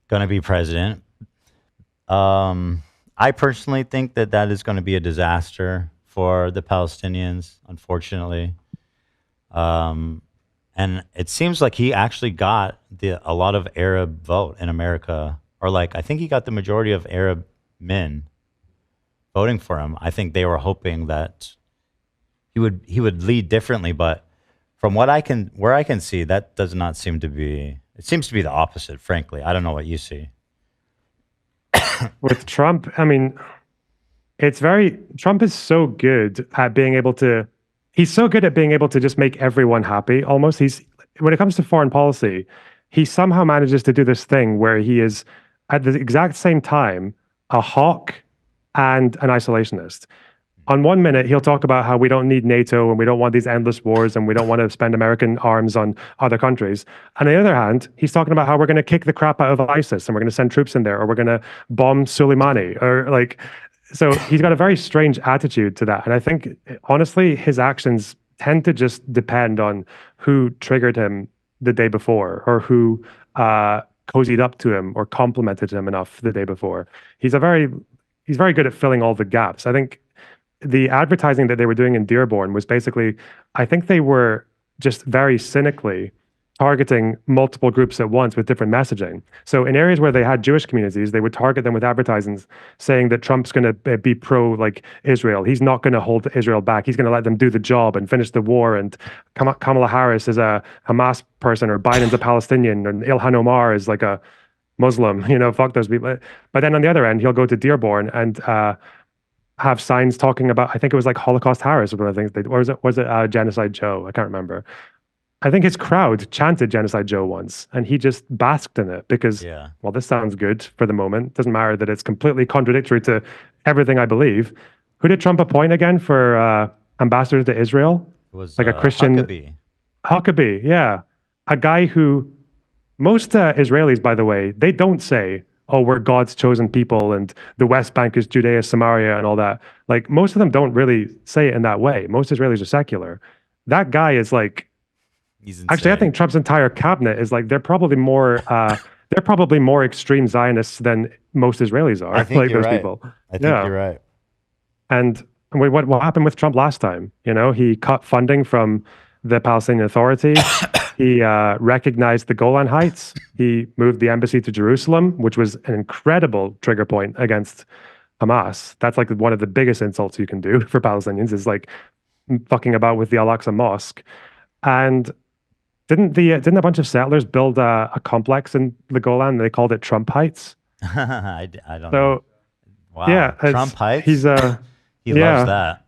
going to be president. I personally think that is going to be a disaster for the Palestinians, unfortunately. And it seems like he actually got a lot of Arab vote in America, or like I think he got the majority of Arab men voting for him. I think they were hoping that he would lead differently, but from where I can see, that does not seem to be. It seems to be the opposite, frankly. I don't know what you see. With Trump, I mean, Trump is so good at being able to. He's so good at being able to just make everyone happy. Almost, when it comes to foreign policy, he somehow manages to do this thing where he is at the exact same time a hawk and an isolationist. On one minute, he'll talk about how we don't need NATO and we don't want these endless wars and we don't want to spend American arms on other countries. On the other hand, he's talking about how we're going to kick the crap out of ISIS and we're going to send troops in there, or we're going to bomb Soleimani, or like. So he's got a very strange attitude to that. And I think, honestly, his actions tend to just depend on who triggered him the day before, or who cozied up to him or complimented him enough the day before. He's very good at filling all the gaps. I think the advertising that they were doing in Dearborn was basically, I think they were just very cynically targeting multiple groups at once with different messaging. So in areas where they had Jewish communities, they would target them with advertisements saying that Trump's going to be pro like Israel. He's not going to hold Israel back. He's going to let them do the job and finish the war. And Kamala Harris is a Hamas person, or Biden's a Palestinian, and Ilhan Omar is like a Muslim. Fuck those people. But then on the other end, he'll go to Dearborn and have signs talking about, I think it was like Holocaust Harris, or was it Genocide Joe? I can't remember. I think his crowd chanted Genocide Joe once, and he just basked in it because, well, this sounds good for the moment. Doesn't matter that it's completely contradictory to everything I believe. Who did Trump appoint again for ambassador to Israel? It was like a Christian Huckabee, yeah. A guy who most Israelis, by the way, they don't say, oh, we're God's chosen people and the West Bank is Judea, Samaria, and all that. Like, most of them don't really say it in that way. Most Israelis are secular. That guy is like, actually, I think Trump's entire cabinet is like, they're probably more extreme Zionists than most Israelis are. I think like you're those right. people. I think you're right. And what happened with Trump last time? He cut funding from the Palestinian Authority. He recognized the Golan Heights. He moved the embassy to Jerusalem, which was an incredible trigger point against Hamas. That's like one of the biggest insults you can do for Palestinians, is like fucking about with the Al-Aqsa Mosque. And didn't a bunch of settlers build a complex in the Golan? They called it Trump Heights. I don't know. Wow. Yeah, Trump Heights. He loves that.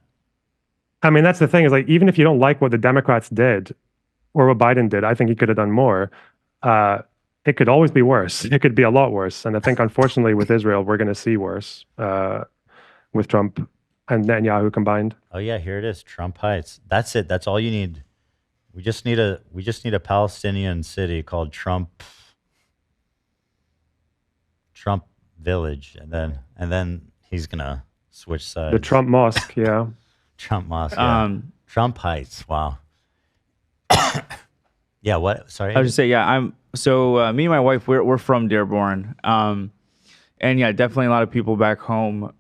I mean, that's the thing, is like, even if you don't like what the Democrats did or what Biden did, I think he could have done more. It could always be worse. It could be a lot worse. And I think, unfortunately, with Israel, we're going to see worse with Trump and Netanyahu combined. Oh yeah, here it is, Trump Heights. That's it. That's all you need. We just need a Palestinian city called Trump Village, and then he's gonna switch sides. The Trump Mosque, yeah. Trump Mosque. Yeah. Trump Heights. Wow. Yeah. What? Sorry. I was just say, yeah. Me and my wife, we're from Dearborn, and yeah, definitely a lot of people back home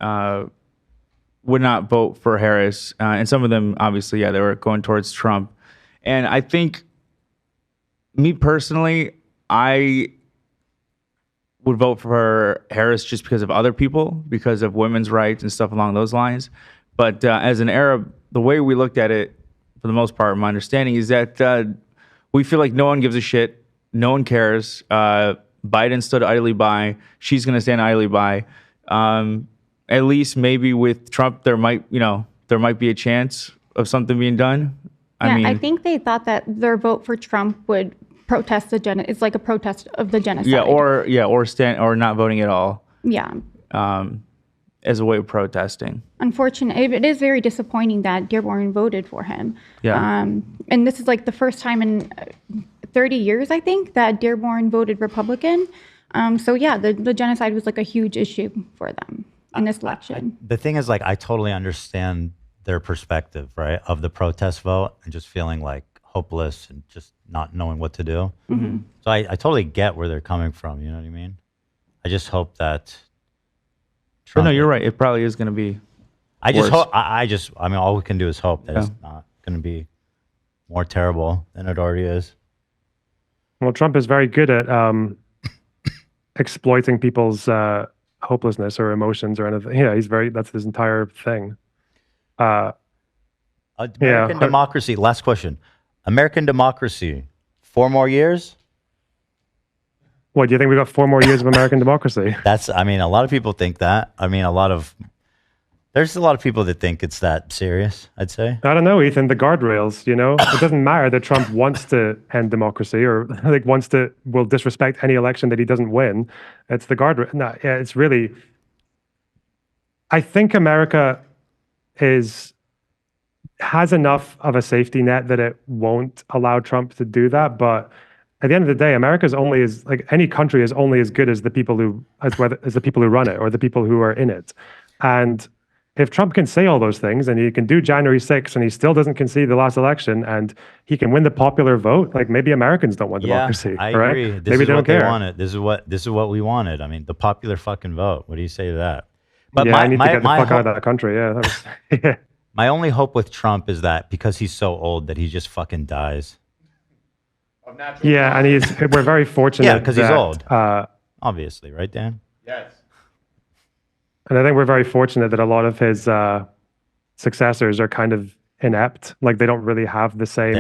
would not vote for Harris, and some of them, obviously, yeah, they were going towards Trump. And I think, me personally, I would vote for Harris just because of other people, because of women's rights and stuff along those lines. But as an Arab, the way we looked at it, for the most part, my understanding is that we feel like no one gives a shit, no one cares. Biden stood idly by. She's going to stand idly by. At least maybe with Trump, there might be a chance of something being done. I think they thought that their vote for Trump would protest it's like a protest of the genocide. Or not voting at all. Yeah. As a way of protesting. Unfortunately, it is very disappointing that Dearborn voted for him. Yeah. And this is like the first time in 30 years, I think, that Dearborn voted Republican. The genocide was like a huge issue for them in this election. The thing is, like, I totally understand their perspective, right, of the protest vote and just feeling like hopeless and just not knowing what to do. Mm-hmm. So I totally get where they're coming from. You know what I mean? I just hope that. But no, you're right. It probably is going to be. I just worse. hope. I mean, all we can do is hope that it's not going to be more terrible than it already is. Well, Trump is very good at exploiting people's hopelessness or emotions or anything. Yeah, that's his entire thing. American democracy. Last question. American democracy. 4 more years? What, do you think we got 4 more years of American democracy? I mean, a lot of people think that. I mean, there's a lot of people that think it's that serious, I'd say. I don't know, Ethan, the guardrails, it doesn't matter that Trump wants to end democracy or like will disrespect any election that he doesn't win. It's the guardrail. No, yeah, it's really, I think America has enough of a safety net that it won't allow Trump to do that. But at the end of the day, any country is only as good as the people who run it or the people who are in it. And if Trump can say all those things and he can do January 6th and he still doesn't concede the last election and he can win the popular vote, like maybe Americans don't want democracy. I right? agree. Maybe they don't care. Wanted. This is what we wanted. I mean, the popular fucking vote. What do you say to that? But I need to get the fuck out of that country. Yeah, yeah. My only hope with Trump is that because he's so old that he just fucking dies. Yeah, and we're very fortunate. Yeah, because he's old. Obviously, right, Dan? Yes. And I think we're very fortunate that a lot of his successors are kind of inept. Like they don't really have the same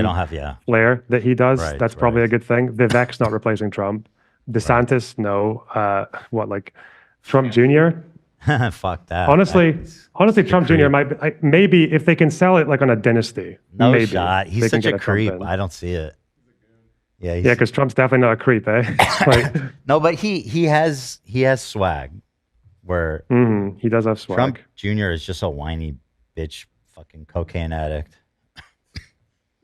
flair that he does. Right, That's probably a good thing. Vivek's not replacing Trump. DeSantis, no. Trump Jr.? Fuck that. Honestly, Trump Jr. might be, maybe if they can sell it like on a dynasty. No maybe shot. He's such a creep. I don't see it. Yeah, because Trump's definitely not a creep, eh? No, but he has swag. Where he does have swag. Trump Jr. is just a whiny bitch, fucking cocaine addict.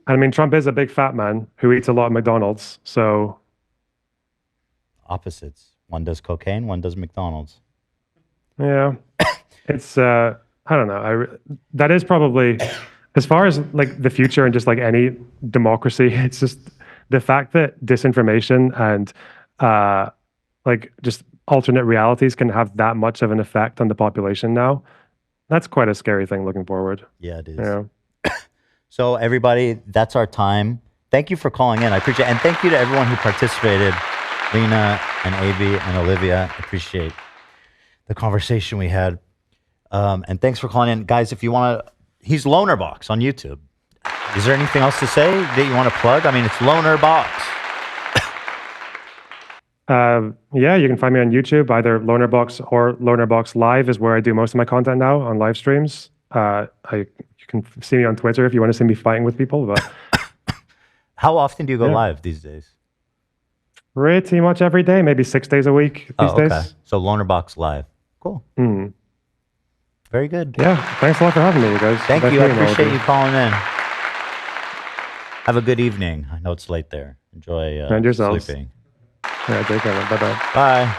I mean, Trump is a big fat man who eats a lot of McDonald's. So opposites. One does cocaine, one does McDonald's. Yeah, it's I don't know. That is probably, as far as like the future and just like any democracy, it's just the fact that disinformation and like just alternate realities can have that much of an effect on the population now. That's quite a scary thing looking forward. Yeah, it is. Yeah. So everybody, that's our time. Thank you for calling in. I appreciate it. And thank you to everyone who participated. Lena and Avi and Olivia. I appreciate the conversation we had. And thanks for calling in. Guys, if you want to, he's Lonerbox on YouTube. Is there anything else to say that you want to plug? I mean, it's Lonerbox. Yeah, you can find me on YouTube, either Lonerbox or Lonerbox Live is where I do most of my content now on live streams. You can see me on Twitter if you want to see me fighting with people. But how often do you go live these days? Pretty much every day, maybe 6 days a week these days. So Lonerbox Live. Cool. Very good. Yeah, thanks a lot for having me, you guys. Thank you. I appreciate you calling in. Have a good evening. I know it's late there. Enjoy and yourselves. Sleeping. Yeah, take care. Bye-bye. Bye.